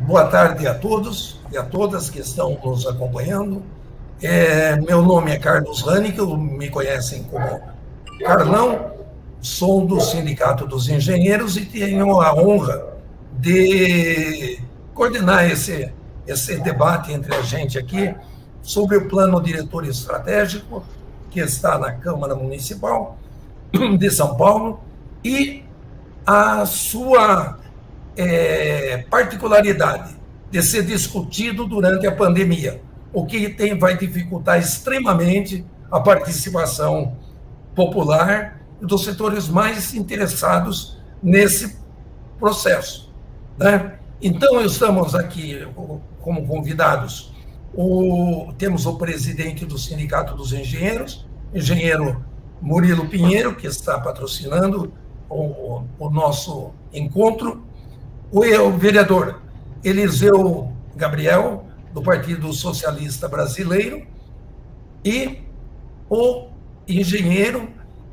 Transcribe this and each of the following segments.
Boa tarde a todos e a todas que estão nos acompanhando. Meu nome é Carlos Rani, me conhecem como Carlão, sou do Sindicato dos Engenheiros e tenho a honra de coordenar esse debate entre a gente aqui sobre o Plano Diretor Estratégico que está na Câmara Municipal de São Paulo e a sua particularidade de ser discutido durante a pandemia, o que vai dificultar extremamente a participação popular dos setores mais interessados nesse processo, né? Então, estamos aqui como convidados, temos o presidente do Sindicato dos Engenheiros, engenheiro Murilo Pinheiro, que está patrocinando o nosso encontro, o vereador Eliseu Gabriel, do Partido Socialista Brasileiro, e o engenheiro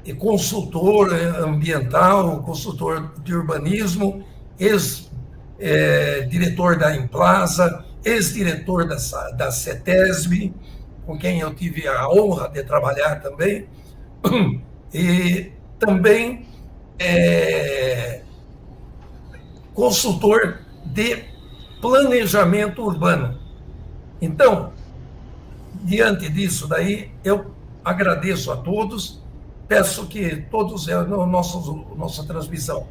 e consultor ambiental, consultor de urbanismo, ex-diretor da Implaza, ex-diretor da CETESB, com quem eu tive a honra de trabalhar também, e também consultor de planejamento urbano. Então, diante disso daí, eu agradeço a todos, peço que todos, nossa transmissão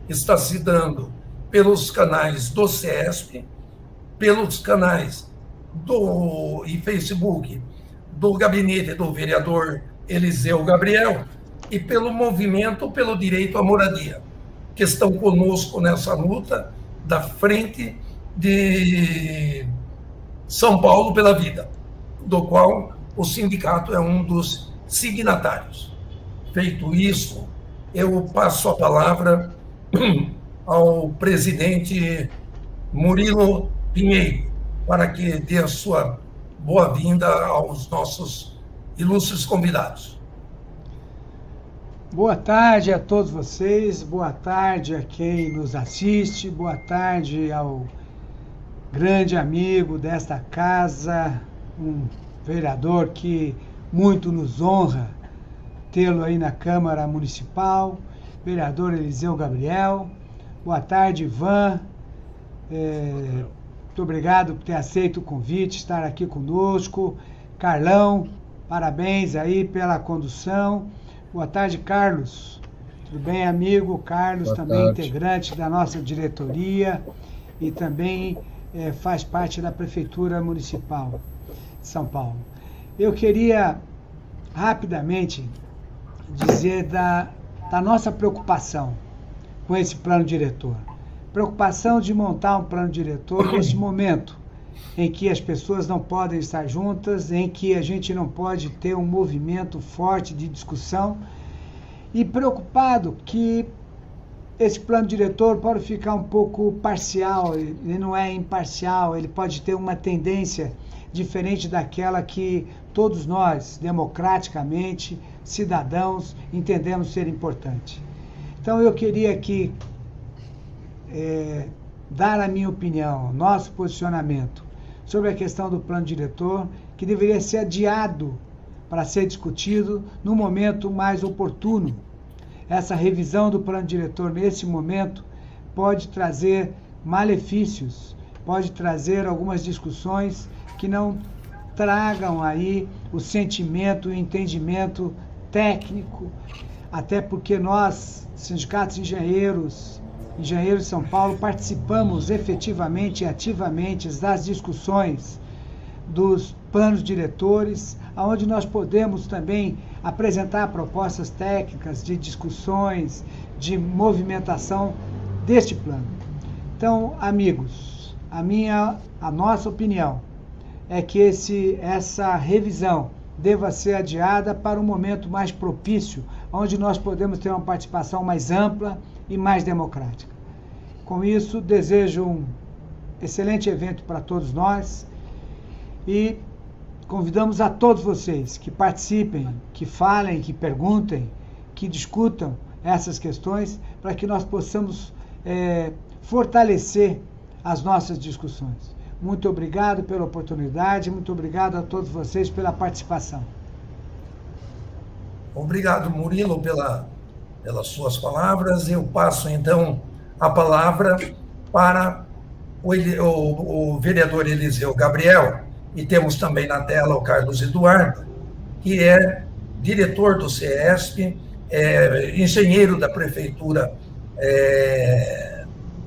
está se dando pelos canais do CESP, pelos canais e Facebook do gabinete do vereador Eliseu Gabriel e pelo movimento pelo direito à moradia, que estão conosco nessa luta da Frente de São Paulo pela Vida, do qual o sindicato é um dos signatários. Feito isso, eu passo a palavra ao presidente Murilo Pinheiro, para que dê a sua boa-vinda aos nossos ilustres convidados. Boa tarde a todos vocês, boa tarde a quem nos assiste, boa tarde ao grande amigo desta casa, um vereador que muito nos honra tê-lo aí na Câmara Municipal, vereador Eliseu Gabriel. Boa tarde, Ivan. Muito obrigado por ter aceito o convite, estar aqui conosco. Carlão, parabéns aí pela condução. Boa tarde, Carlos. Tudo bem, amigo? Carlos, boa também tarde. Integrante da nossa diretoria e também faz parte da Prefeitura Municipal de São Paulo. Eu queria rapidamente dizer da nossa preocupação com esse plano diretor. Preocupação de montar um plano diretor neste momento em que as pessoas não podem estar juntas, em que a gente não pode ter um movimento forte de discussão, e preocupado que esse plano diretor pode ficar um pouco parcial, ele não é imparcial, ele pode ter uma tendência diferente daquela que todos nós, democraticamente, cidadãos, entendemos ser importante. Então eu queria aqui dar a minha opinião, nosso posicionamento sobre a questão do plano diretor, que deveria ser adiado para ser discutido no momento mais oportuno. Essa revisão do plano diretor nesse momento pode trazer malefícios, pode trazer algumas discussões que não tragam aí o sentimento, o entendimento técnico, até porque nós, sindicatos engenheiros de São Paulo, participamos efetivamente e ativamente das discussões dos planos diretores, onde nós podemos também apresentar propostas técnicas de discussões, de movimentação deste plano. Então, amigos, a nossa opinião é que essa revisão deva ser adiada para um momento mais propício, onde nós podemos ter uma participação mais ampla e mais democrática. Com isso, desejo um excelente evento para todos nós e convidamos a todos vocês que participem, que falem, que perguntem, que discutam essas questões, para que nós possamos fortalecer as nossas discussões. Muito obrigado pela oportunidade, muito obrigado a todos vocês pela participação. Obrigado, Murilo, pelas suas palavras. Eu passo, então, a palavra para o vereador Eliseu Gabriel, e temos também na tela o Carlos Eduardo, que é diretor do CESP, engenheiro da Prefeitura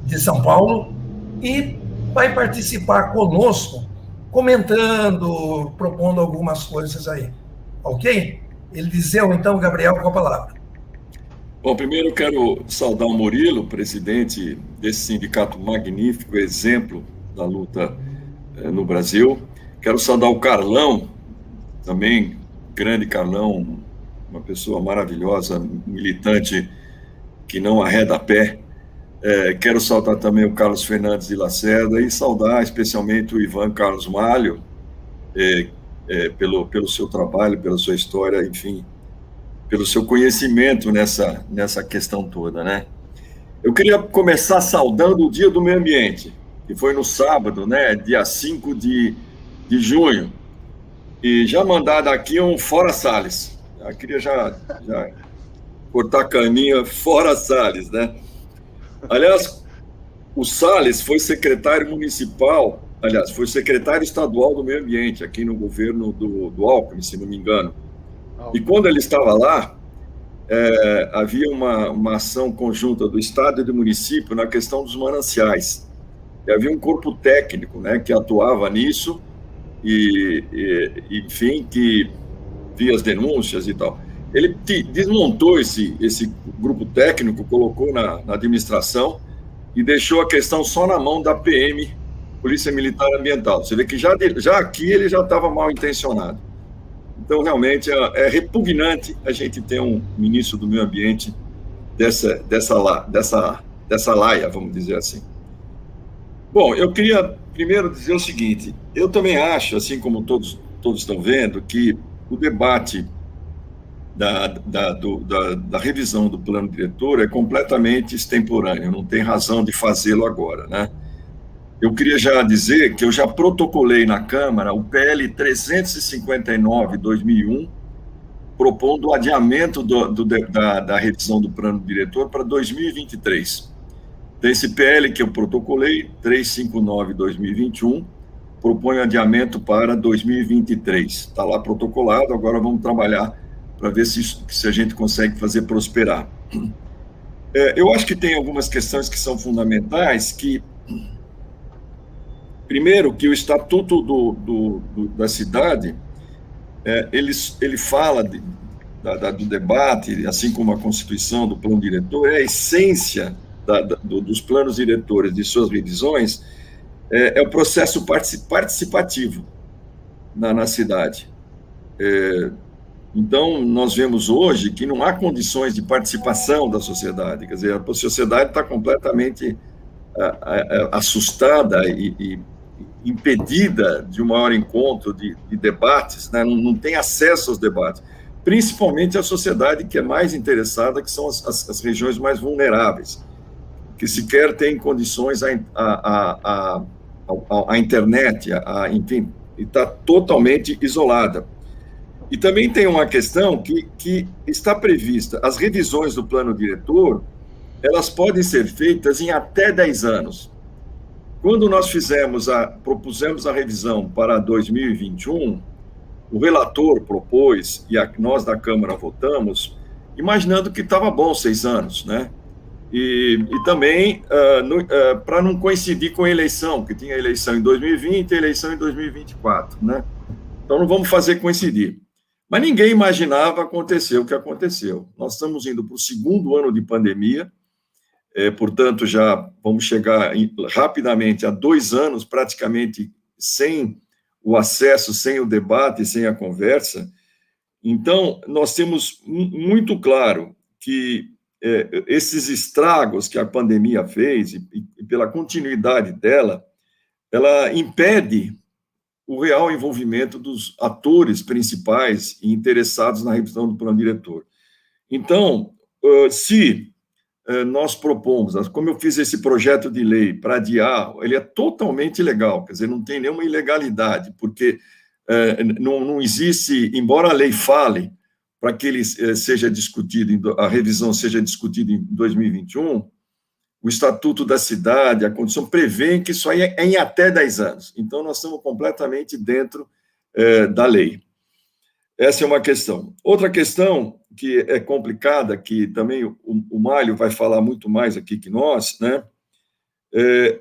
de São Paulo, e vai participar conosco, comentando, propondo algumas coisas aí. Ok? Eliseu, então, Gabriel, com a palavra. Bom, primeiro eu quero saudar o Murilo, presidente desse sindicato magnífico, exemplo da luta no Brasil. Quero saudar o Carlão, também grande Carlão, uma pessoa maravilhosa, militante que não arreda pé. Quero saudar também o Carlos Fernandes de Lacerda e saudar especialmente o Ivan Carlos Malho, pelo seu trabalho, pela sua história, enfim, pelo seu conhecimento nessa questão toda, né? Eu queria começar saudando o Dia do Meio Ambiente, que foi no sábado, né, dia 5 de junho, e já mandar daqui um fora Salles. Eu queria já cortar caminho fora Salles, né? Aliás, o Salles foi secretário municipal, foi secretário estadual do meio ambiente, aqui no governo do Alckmin, se não me engano. E quando ele estava lá, havia uma ação conjunta do Estado e do município na questão dos mananciais. E havia um corpo técnico, né, que atuava nisso, enfim, que via as denúncias e tal. Ele desmontou esse grupo técnico, colocou na administração e deixou a questão só na mão da PM, Polícia Militar Ambiental. Você vê que já aqui ele já estava mal intencionado. Então, realmente, é repugnante a gente ter um ministro do meio ambiente dessa laia, vamos dizer assim. Bom, eu queria primeiro dizer o seguinte: eu também acho, assim como todos estão vendo, que o debate da revisão do plano diretor é completamente extemporâneo, não tem razão de fazê-lo agora, né? Eu queria já dizer que eu já protocolei na Câmara o PL 359/2001, propondo o adiamento da revisão do plano diretor para 2023. Então, esse PL que eu protocolei, 359/2021, propõe adiamento para 2023. Está lá protocolado, agora vamos trabalhar para ver se a gente consegue fazer prosperar. Eu acho que tem algumas questões que são fundamentais, primeiro, que o Estatuto da Cidade, ele fala do debate, assim como a Constituição, do plano diretor, a essência dos planos diretores, de suas revisões, é o processo participativo na cidade. Então, nós vemos hoje que não há condições de participação da sociedade, quer dizer, a sociedade está completamente assustada e impedida de um maior encontro de debates, né? Não tem acesso aos debates, principalmente a sociedade que é mais interessada, que são as regiões mais vulneráveis, que sequer têm condições à internet, enfim, está totalmente isolada. E também tem uma questão que está prevista: as revisões do plano diretor, elas podem ser feitas em até 10 anos. Quando nós propusemos a revisão para 2021, o relator propôs, e nós da Câmara votamos, imaginando que estava bom 6 anos, né? E também para não coincidir com a eleição, que tinha eleição em 2020 e eleição em 2024, né? Então não vamos fazer coincidir. Mas ninguém imaginava acontecer o que aconteceu. Nós estamos indo para o 2º ano de pandemia, portanto, já vamos chegar rapidamente a 2 anos, praticamente sem o acesso, sem o debate, sem a conversa. Então, nós temos muito claro que esses estragos que a pandemia fez, e pela continuidade dela, ela impede o real envolvimento dos atores principais e interessados na revisão do plano diretor. Então, se nós propomos, como eu fiz esse projeto de lei para adiar, ele é totalmente legal, quer dizer, não tem nenhuma ilegalidade, porque não existe, embora a lei fale para que ele seja discutido, a revisão seja discutida em 2021, o Estatuto da Cidade, a condição prevê que isso aí é em até 10 anos. Então, nós estamos completamente dentro da lei. Essa é uma questão. Outra questão que é complicada, que também o Málio vai falar muito mais aqui que nós, né,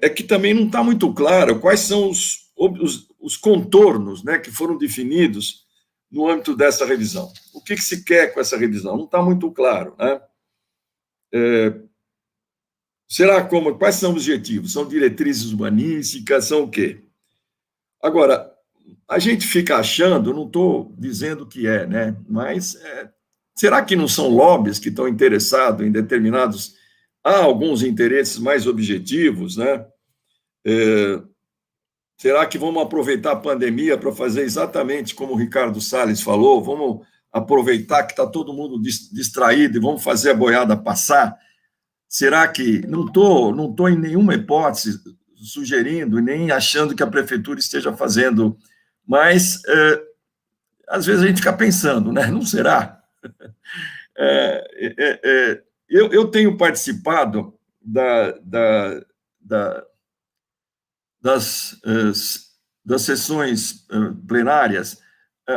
é que também não está muito claro quais são os contornos, né, que foram definidos no âmbito dessa revisão. O que se quer com essa revisão? Não está muito claro, né? Quais são os objetivos? São diretrizes urbanísticas, são o quê? Agora, a gente fica achando, não estou dizendo que né? Mas será que não são lobbies que estão interessados em determinados... Há alguns interesses mais objetivos, né? Será que vamos aproveitar a pandemia para fazer exatamente como o Ricardo Salles falou? Vamos aproveitar que está todo mundo distraído e vamos fazer a boiada passar? Será que... Não estou em nenhuma hipótese sugerindo, nem achando que a prefeitura esteja fazendo, mas às vezes a gente fica pensando, né? Não será? Eu tenho participado das sessões plenárias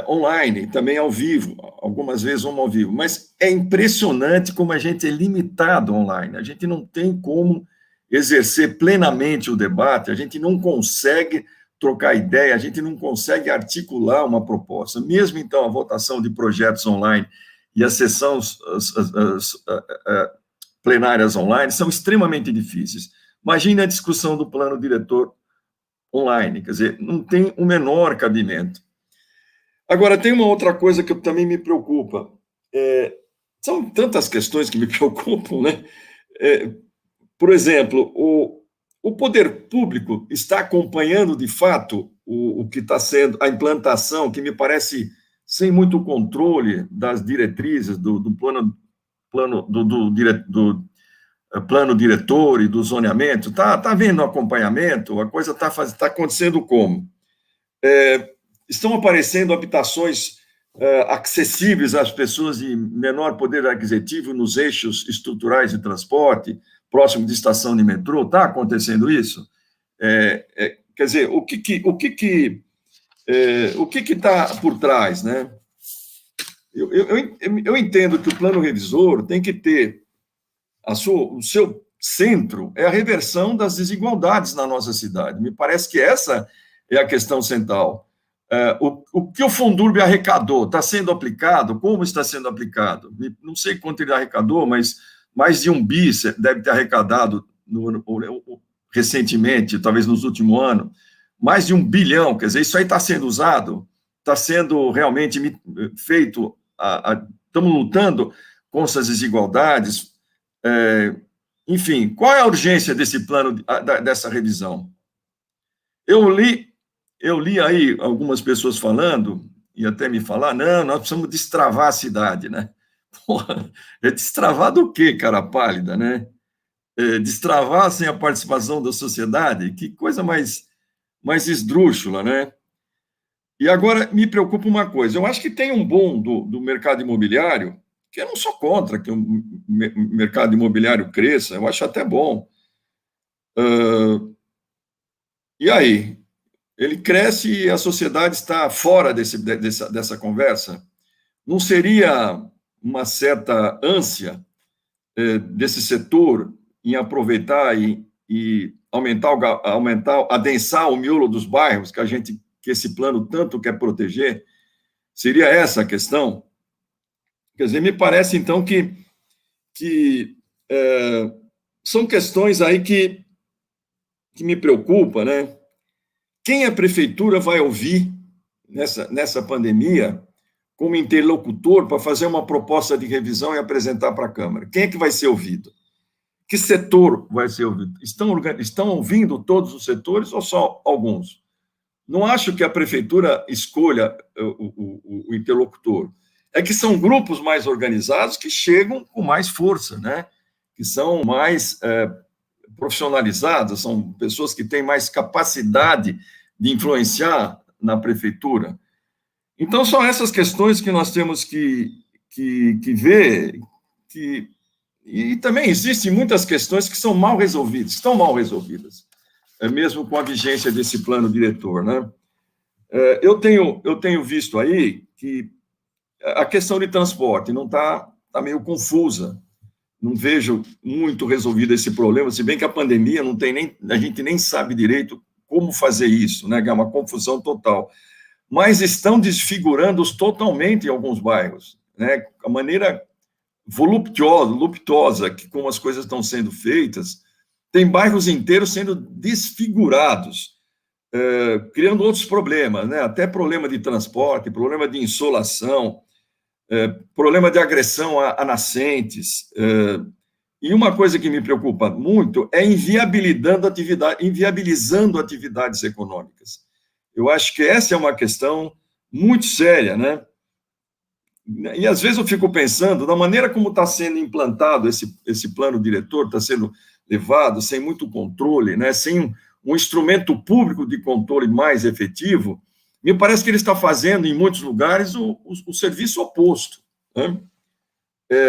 online, também ao vivo, algumas vezes vamos ao vivo, mas é impressionante como a gente é limitado online, a gente não tem como exercer plenamente o debate, a gente não consegue trocar ideia, a gente não consegue articular uma proposta, mesmo então a votação de projetos online e as sessões plenárias online são extremamente difíceis. Imagine a discussão do plano diretor online, quer dizer, não tem o menor cabimento. Agora, tem uma outra coisa que também me preocupa. São tantas questões que me preocupam, né? Por exemplo, o poder público está acompanhando, de fato, o que está sendo a implantação, que me parece sem muito controle das diretrizes do plano diretor e do zoneamento. Está havendo acompanhamento? A coisa está acontecendo como? Estão aparecendo habitações acessíveis às pessoas de menor poder aquisitivo nos eixos estruturais de transporte, próximo de estação de metrô? Está acontecendo isso? Quer dizer, o que está por trás, né? Eu entendo que o plano revisor tem que ter o seu centro é a reversão das desigualdades na nossa cidade. Me parece que essa é a questão central. O que o Fundurb arrecadou está sendo aplicado? Como está sendo aplicado? Não sei quanto ele arrecadou, mas mais de 1 bi deve ter arrecadado recentemente, talvez nos últimos anos, mais de 1 bilhão, quer dizer, isso aí está sendo usado, está sendo realmente feito, estamos lutando com essas desigualdades. Enfim, qual é a urgência desse plano, dessa revisão? Eu li aí algumas pessoas falando, e até me falar, não, nós precisamos destravar a cidade, né? Porra, destravar do quê, cara pálida, né? Destravar sem a participação da sociedade? Que coisa mais esdrúxula, né? E agora me preocupa uma coisa, eu acho que tem um boom do mercado imobiliário, que eu não sou contra que o mercado imobiliário cresça, eu acho até bom. E aí? Ele cresce e a sociedade está fora dessa conversa? Não seria uma certa ânsia desse setor em aproveitar e adensar o miolo dos bairros que esse plano tanto quer proteger? Seria essa a questão? Quer dizer, me parece, então, que são questões aí que me preocupam, né? Quem a prefeitura vai ouvir nessa pandemia como interlocutor para fazer uma proposta de revisão e apresentar para a Câmara? Quem é que vai ser ouvido? Que setor vai ser ouvido? Estão ouvindo todos os setores ou só alguns? Não acho que a prefeitura escolha o interlocutor. É que são grupos mais organizados que chegam com mais força, né? que são mais profissionalizadas, são pessoas que têm mais capacidade de influenciar na prefeitura. Então, são essas questões que nós temos que ver, e também existem muitas questões que são mal resolvidas, estão mal resolvidas, mesmo com a vigência desse plano diretor, né? Eu tenho visto aí que a questão de transporte não está meio confusa, não vejo muito resolvido esse problema, se bem que a pandemia não tem nem, a gente nem sabe direito como fazer isso, né? É uma confusão total. Mas estão desfigurando-os totalmente em alguns bairros, né? A maneira voluptuosa que como as coisas estão sendo feitas, tem bairros inteiros sendo desfigurados, criando outros problemas, né? Até problema de transporte, problema de insolação, problema de agressão a nascentes. E uma coisa que me preocupa muito é inviabilizando atividades econômicas. Eu acho que essa é uma questão muito séria, né? E às vezes eu fico pensando, da maneira como está sendo implantado esse plano diretor, está sendo levado sem muito controle, né? Sem um instrumento público de controle mais efetivo, me parece que ele está fazendo, em muitos lugares, o serviço oposto, né?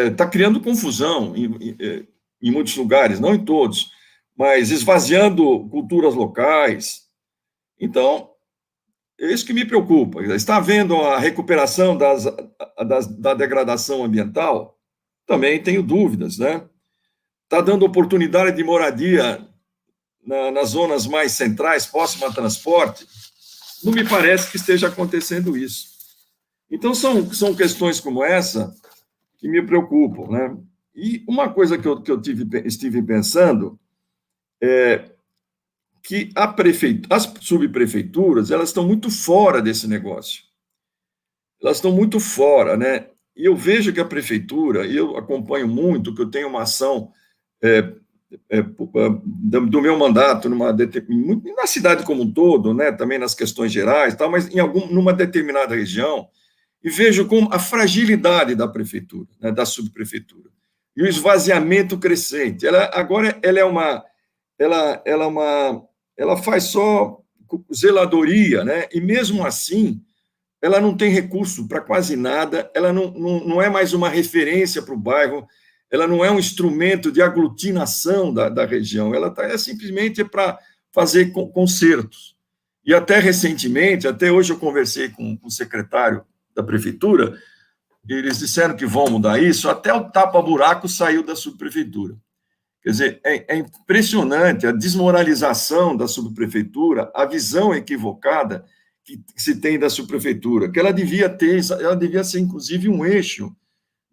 Está criando confusão em muitos lugares, não em todos, mas esvaziando culturas locais. Então, é isso que me preocupa. Está havendo a recuperação da degradação ambiental? Também tenho dúvidas, né? Está dando oportunidade de moradia nas zonas mais centrais, próximas a transporte? Não me parece que esteja acontecendo isso. Então, são questões como essa que me preocupam, né? E uma coisa que eu estive pensando é que as subprefeituras, elas estão muito fora desse negócio. Elas estão muito fora, né? E eu vejo que a prefeitura, e eu acompanho muito, que eu tenho uma ação do meu mandato na cidade como um todo, né? Também nas questões gerais, tal, mas numa determinada região, e vejo como a fragilidade da prefeitura, né? Da subprefeitura, e o esvaziamento crescente. Ela faz só zeladoria, né? E mesmo assim, ela não tem recurso para quase nada, ela não é mais uma referência para o bairro, ela não é um instrumento de aglutinação da região, ela é simplesmente para fazer concertos. E até recentemente, até hoje eu conversei com o secretário da prefeitura, eles disseram que vão mudar isso, até o tapa-buraco saiu da subprefeitura. Quer dizer, é impressionante a desmoralização da subprefeitura, a visão equivocada que se tem da subprefeitura, que ela devia ser, inclusive, um eixo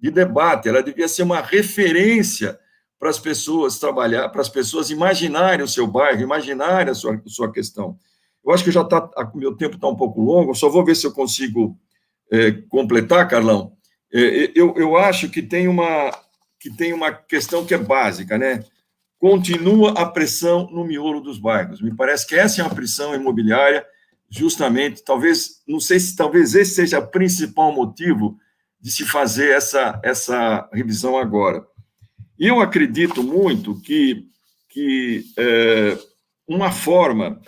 de debate, ela devia ser uma referência para as pessoas trabalhar, para as pessoas imaginarem o seu bairro, imaginarem a sua questão. Eu acho que o meu tempo está um pouco longo, só vou ver se eu consigo completar, Carlão. Eu acho que tem uma questão que é básica, né? Continua a pressão no miolo dos bairros. Me parece que essa é uma pressão imobiliária, justamente, não sei se talvez esse seja o principal motivo de se fazer essa revisão agora. E eu acredito muito que uma forma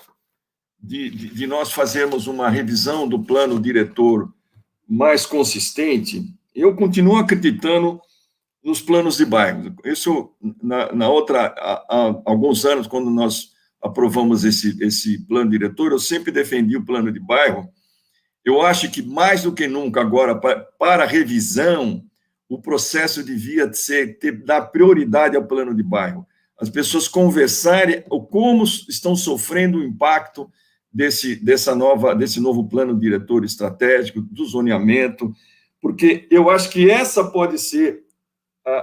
de nós fazermos uma revisão do plano diretor mais consistente, eu continuo acreditando nos planos de bairro. Isso, há alguns anos, quando nós aprovamos esse plano diretor, eu sempre defendi o plano de bairro. Eu acho que, mais do que nunca agora, para revisão, o processo devia dar prioridade ao plano de bairro. As pessoas conversarem como estão sofrendo o impacto desse novo plano diretor estratégico, do zoneamento, porque eu acho que essa pode ser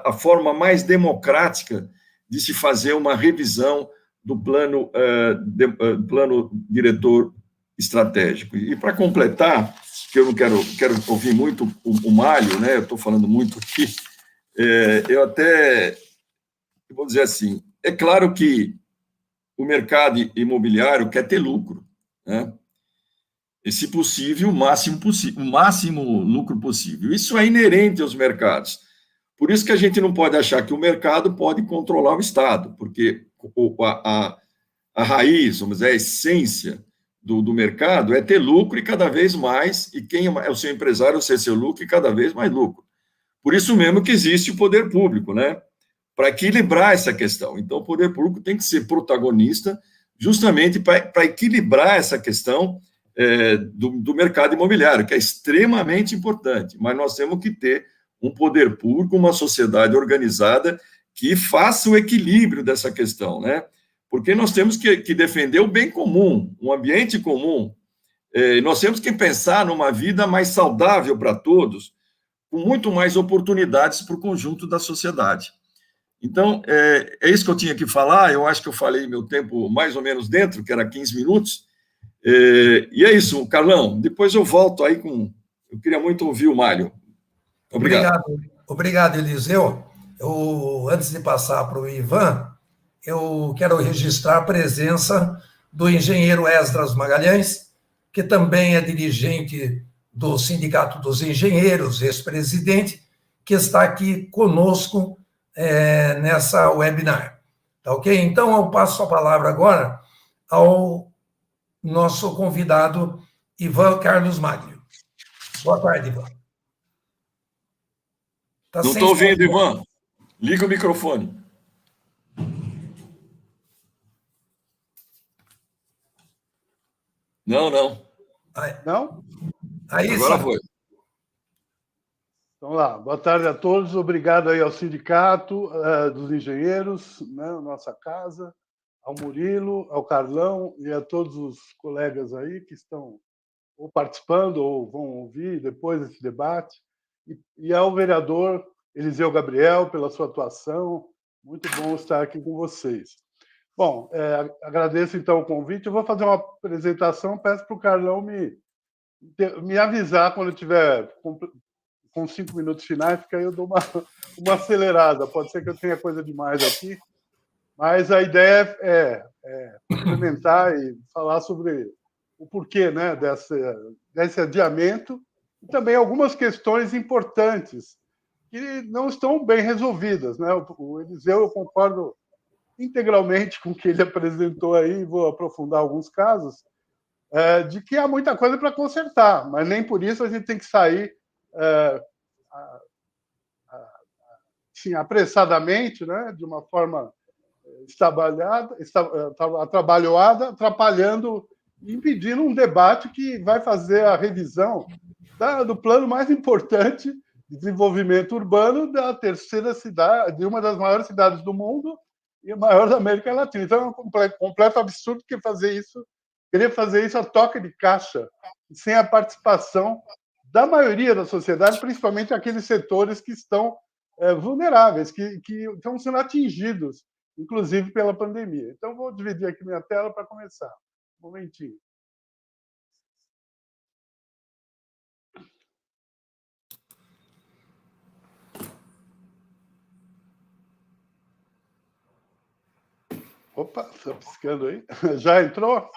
a forma mais democrática de se fazer uma revisão do plano diretor estratégico. E para completar, que eu não quero ouvir muito o Mário, né? Eu estou falando muito aqui, eu vou dizer assim, é claro que o mercado imobiliário quer ter lucro, né? E, se possível, o máximo lucro possível. Isso é inerente aos mercados. Por isso que a gente não pode achar que o mercado pode controlar o Estado, porque a raiz, vamos dizer, a essência do mercado é ter lucro e cada vez mais, e quem é o seu empresário ser seu lucro e cada vez mais lucro. Por isso mesmo que existe o poder público, né? Para equilibrar essa questão. Então, o poder público tem que ser protagonista justamente para equilibrar essa questão do mercado imobiliário, que é extremamente importante, mas nós temos que ter um poder público, uma sociedade organizada que faça o equilíbrio dessa questão, né? Porque nós temos que defender o bem comum, um ambiente comum. Nós temos que pensar numa vida mais saudável para todos, com muito mais oportunidades para o conjunto da sociedade. Então, é isso que eu tinha que falar. Eu acho que eu falei meu tempo mais ou menos dentro, que era 15 minutos. E é isso, Carlão. Depois eu volto aí com... Eu queria muito ouvir o Mário. Obrigado. Obrigado, Eliseu. Antes de passar para o Ivan, eu quero registrar a presença do engenheiro Esdras Magalhães, que também é dirigente do Sindicato dos Engenheiros, ex-presidente, que está aqui conosco nessa webinar. Tá ok? Então, eu passo a palavra agora ao nosso convidado, Ivan Carlos Maglio. Boa tarde, Ivan. Não estou ouvindo, Ivan. Liga o microfone. Não. Não? Aí agora sim. Foi. Então lá, boa tarde a todos, obrigado aí ao Sindicato dos Engenheiros, né, nossa casa, ao Murilo, ao Carlão e a todos os colegas aí que estão ou participando ou vão ouvir depois desse debate, e ao vereador Eliseu Gabriel pela sua atuação, muito bom estar aqui com vocês. Bom, agradeço então o convite, eu vou fazer uma apresentação, peço para o Carlão me avisar quando eu tiver com 5 minutos finais, porque aí eu dou uma acelerada. Pode ser que eu tenha coisa demais aqui, mas a ideia é complementar e falar sobre o porquê, né, desse adiamento e também algumas questões importantes que não estão bem resolvidas, né? O Eliseu, eu concordo integralmente com o que ele apresentou aí, vou aprofundar alguns casos, de que há muita coisa para consertar, mas nem por isso a gente tem que sair assim, apressadamente, né, de uma forma atabalhoada, atrapalhando, impedindo um debate que vai fazer a revisão do plano mais importante de desenvolvimento urbano da terceira cidade, de uma das maiores cidades do mundo e a maior da América Latina. Então, é um completo absurdo querer fazer isso a toque de caixa, sem a participação da maioria da sociedade, principalmente aqueles setores que estão vulneráveis, que estão sendo atingidos, inclusive pela pandemia. Então, vou dividir aqui minha tela para começar. Um momentinho. Opa, está piscando aí. Já entrou?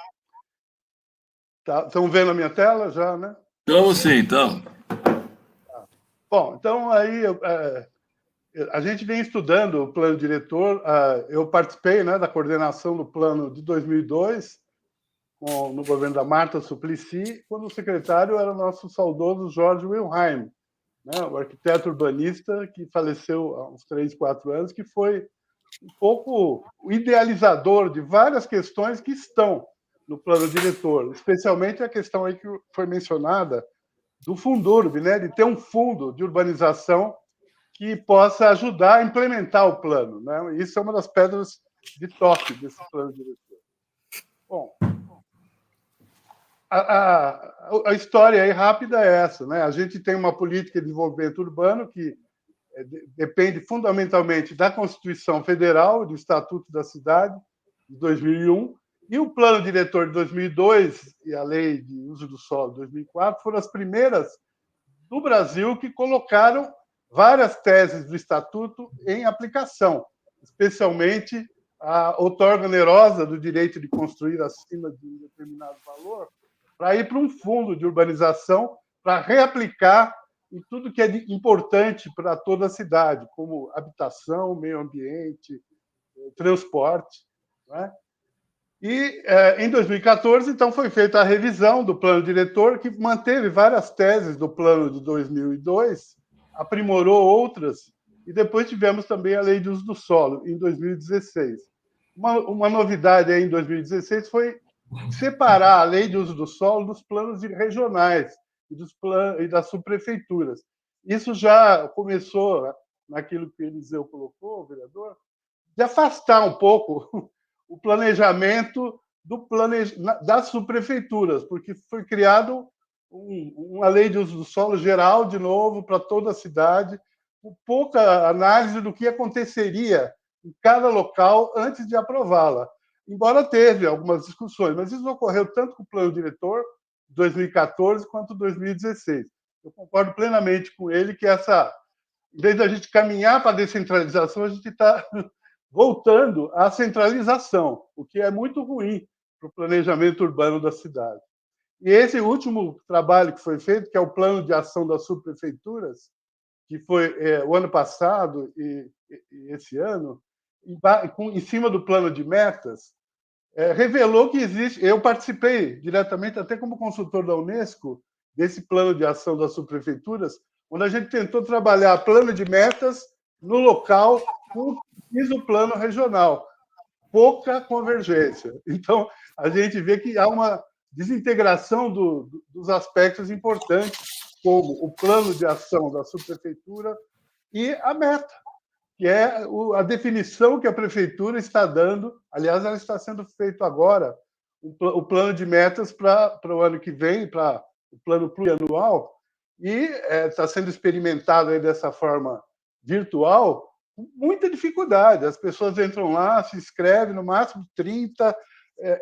Estão vendo a minha tela já, né? Estamos sim, então. Bom, então aí a gente vem estudando o plano diretor. Eu participei, né, da coordenação do plano de 2002, no governo da Marta Suplicy, quando o secretário era o nosso saudoso Jorge Wilhelm, né, o arquiteto urbanista que faleceu há uns 3, 4 anos, que foi um pouco o idealizador de várias questões que estão no plano diretor, especialmente a questão aí que foi mencionada do Fundurb, né, de ter um fundo de urbanização que possa ajudar a implementar o plano, né? Isso é uma das pedras de toque desse plano diretor. Bom, a história aí rápida é essa, né? A gente tem uma política de desenvolvimento urbano que depende fundamentalmente da Constituição Federal, do Estatuto da Cidade, de 2001, e o Plano Diretor de 2002 e a Lei de Uso do Solo de 2004 foram as primeiras do Brasil que colocaram várias teses do Estatuto em aplicação, especialmente a outorga onerosa do direito de construir acima de um determinado valor, para ir para um fundo de urbanização para reaplicar em tudo que é importante para toda a cidade, como habitação, meio ambiente, transporte. Né? E, em 2014, então, foi feita a revisão do plano diretor, que manteve várias teses do plano de 2002, aprimorou outras, e depois tivemos também a lei de uso do solo, em 2016. Uma novidade aí em 2016 foi separar a lei de uso do solo dos planos regionais e das subprefeituras. Isso já começou, naquilo que o Eliseu colocou, o vereador, de afastar um pouco o planejamento das subprefeituras, porque foi criado uma lei de uso do solo geral, de novo, para toda a cidade, com pouca análise do que aconteceria em cada local antes de aprová-la. Embora teve algumas discussões, mas isso ocorreu tanto com o plano diretor de 2014 quanto 2016. Eu concordo plenamente com ele que em vez da gente caminhar para a descentralização, a gente está voltando à centralização, o que é muito ruim para o planejamento urbano da cidade. E esse último trabalho que foi feito, que é o plano de ação das subprefeituras, que foi o ano passado e esse ano, em cima do plano de metas, revelou que existe. Eu participei diretamente, até como consultor da Unesco, desse plano de ação das subprefeituras, onde a gente tentou trabalhar plano de metas no local com o plano regional. Pouca convergência. Então, a gente vê que há uma desintegração dos aspectos importantes, como o plano de ação da subprefeitura e a meta, que é a definição que a prefeitura está dando. Aliás, ela está sendo feito agora, o plano de metas para o ano que vem, para o plano plurianual, e está sendo experimentado aí dessa forma virtual, com muita dificuldade. As pessoas entram lá, se inscrevem, no máximo 30.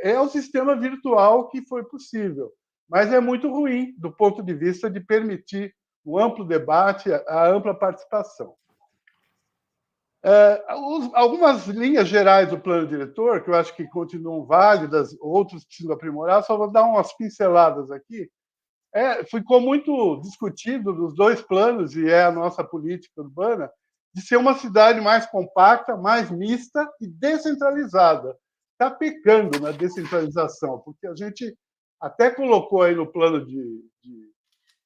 É o sistema virtual que foi possível, mas é muito ruim do ponto de vista de permitir o amplo debate, a ampla participação. Algumas linhas gerais do plano diretor, que eu acho que continuam válidas, outros precisam aprimorar, só vou dar umas pinceladas aqui. Ficou muito discutido nos dois planos, e é a nossa política urbana, de ser uma cidade mais compacta, mais mista e descentralizada. Está pecando na descentralização, porque a gente até colocou aí no plano de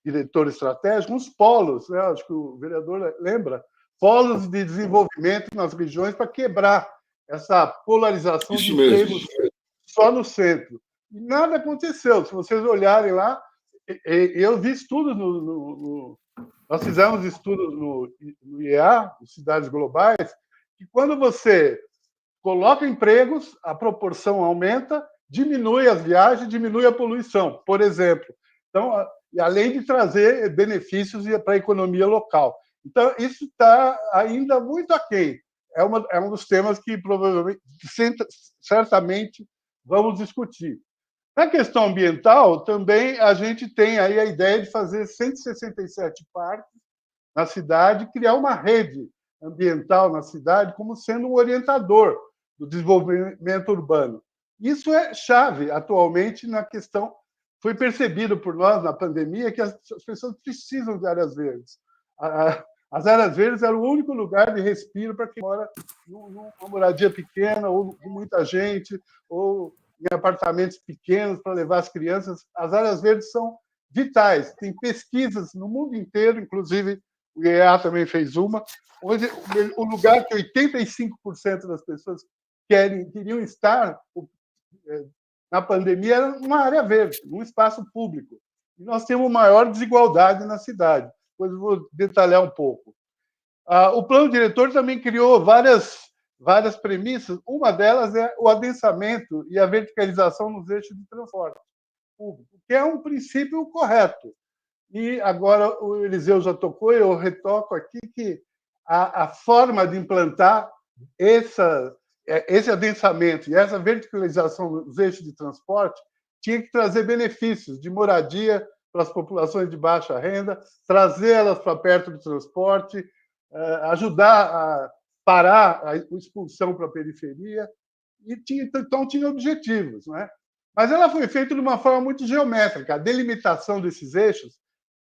diretor estratégico uns polos, né? Acho que o vereador lembra, polos de desenvolvimento nas regiões para quebrar essa polarização de empregos só no centro. E nada aconteceu. Se vocês olharem lá, eu vi estudos nós fizemos estudos no IEA, Cidades Globais, que quando você coloca empregos, a proporção aumenta, diminui as viagens, diminui a poluição, por exemplo. Então, além de trazer benefícios para a economia local. Então, isso está ainda muito aquém. É um dos temas que provavelmente, certamente, vamos discutir. Na questão ambiental, também a gente tem aí a ideia de fazer 167 parques na cidade, criar uma rede ambiental na cidade como sendo um orientador do desenvolvimento urbano. Isso é chave atualmente na questão. Foi percebido por nós na pandemia que as pessoas precisam de áreas verdes. As áreas verdes eram o único lugar de respiro para quem mora numa moradia pequena, ou de muita gente, ou em apartamentos pequenos para levar as crianças. As áreas verdes são vitais. Tem pesquisas no mundo inteiro, inclusive o IEA também fez uma, onde o lugar que 85% das pessoas queriam estar na pandemia era uma área verde, um espaço público. E nós temos maior desigualdade na cidade. Depois eu vou detalhar um pouco. O plano diretor também criou várias premissas. Uma delas é o adensamento e a verticalização nos eixos de transporte público, que é um princípio correto. E agora o Eliseu já tocou, eu retoco aqui que a forma de implantar esse adensamento e essa verticalização dos eixos de transporte tinha que trazer benefícios de moradia para as populações de baixa renda, trazê-las para perto do transporte, ajudar a parar a expulsão para a periferia, então tinha objetivos. Né? Mas ela foi feita de uma forma muito geométrica. A delimitação desses eixos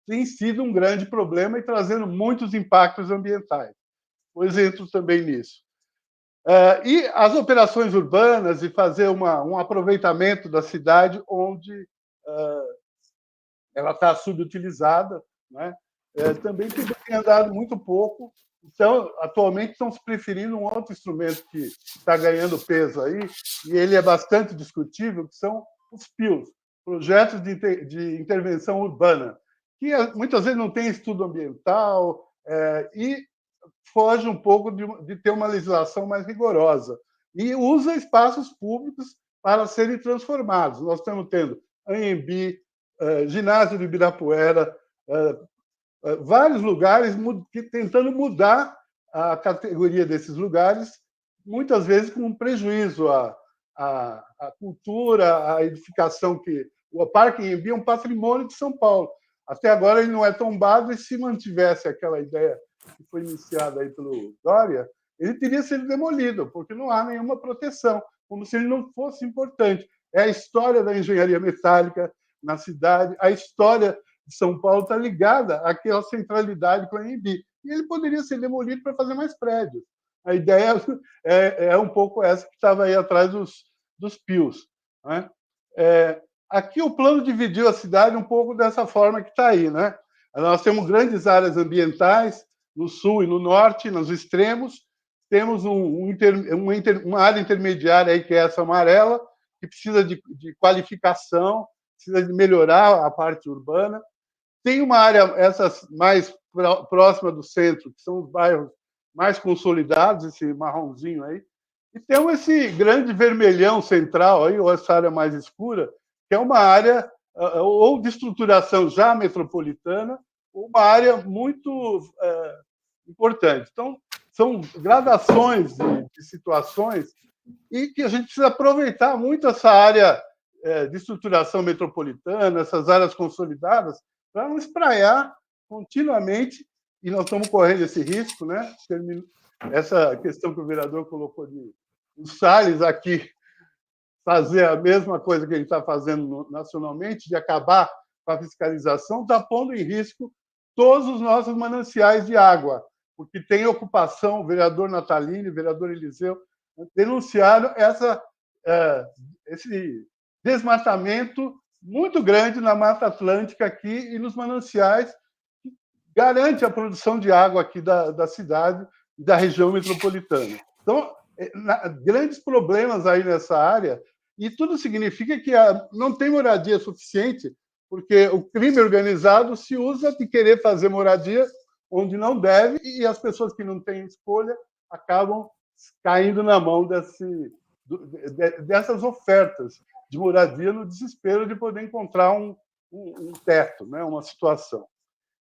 tem sido um grande problema e trazendo muitos impactos ambientais. Pois entro também nisso. E as operações urbanas e fazer um aproveitamento da cidade onde ela está subutilizada, né? Também tem andado muito pouco. Então, atualmente, estão se preferindo um outro instrumento que está ganhando peso aí, e ele é bastante discutível, que são os PIUs, Projetos de Intervenção Urbana, que muitas vezes não tem estudo ambiental e foge um pouco de ter uma legislação mais rigorosa e usa espaços públicos para serem transformados. Nós estamos tendo Anhembi, ginásio de Ibirapuera, vários lugares tentando mudar a categoria desses lugares, muitas vezes com um prejuízo à cultura, à edificação que o Parque Anhembi é um patrimônio de São Paulo. Até agora ele não é tombado, e se mantivesse aquela ideia que foi iniciada aí pelo Dória, ele teria sido demolido, porque não há nenhuma proteção, como se ele não fosse importante. É a história da engenharia metálica na cidade, a história de São Paulo está ligada àquela centralidade com a Anhembi. E ele poderia ser demolido para fazer mais prédios. A ideia é um pouco essa que estava aí atrás dos PIUs. Né? Aqui o plano dividiu a cidade um pouco dessa forma que está aí. Né? Nós temos grandes áreas ambientais no sul e no norte, nos extremos. Temos uma área intermediária aí, que é essa amarela, que precisa de qualificação, precisa de melhorar a parte urbana. Tem uma área, essas mais próxima do centro, que são os bairros mais consolidados, esse marronzinho aí. E temos esse grande vermelhão central, aí, ou essa área mais escura, que é uma área ou de estruturação já metropolitana, ou uma área muito importante. Então, são gradações de situações e que a gente precisa aproveitar muito essa área de estruturação metropolitana, essas áreas consolidadas, para não espraiar continuamente, e nós estamos correndo esse risco, né? Essa questão que o vereador colocou de o Salles aqui fazer a mesma coisa que ele está fazendo nacionalmente, de acabar com a fiscalização, está pondo em risco todos os nossos mananciais de água, porque tem ocupação, o vereador Natalini, o vereador Eliseu, denunciaram esse desmatamento muito grande na Mata Atlântica aqui e nos mananciais, que garante a produção de água aqui da cidade e da região metropolitana. Então, grandes problemas aí nessa área, e tudo significa que não tem moradia suficiente, porque o crime organizado se usa de querer fazer moradia onde não deve, e as pessoas que não têm escolha acabam caindo na mão dessas ofertas de moradia no desespero de poder encontrar um teto, né, uma situação.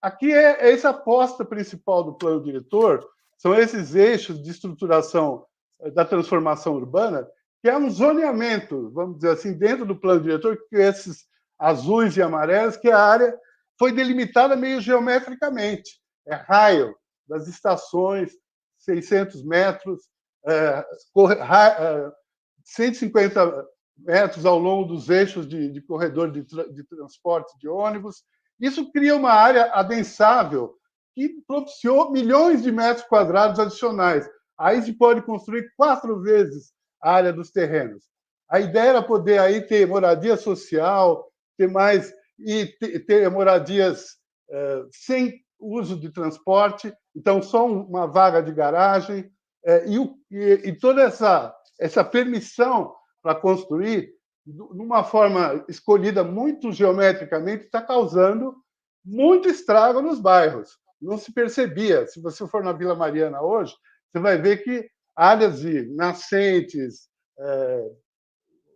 Aqui é essa aposta principal do plano diretor, são esses eixos de estruturação da transformação urbana, que é um zoneamento, vamos dizer assim, dentro do plano diretor, que esses azuis e amarelos, que a área foi delimitada meio geometricamente. É raio das estações, 600 metros, 150 metros ao longo dos eixos de corredor de transporte de ônibus. Isso cria uma área adensável que propiciou milhões de metros quadrados adicionais. Aí se pode construir 4 vezes a área dos terrenos. A ideia era poder aí ter moradia social, ter mais e ter moradias sem uso de transporte, então só uma vaga de garagem e toda essa permissão para construir, numa forma escolhida muito geometricamente, está causando muito estrago nos bairros. Não se percebia. Se você for na Vila Mariana hoje, você vai ver que áreas de nascentes,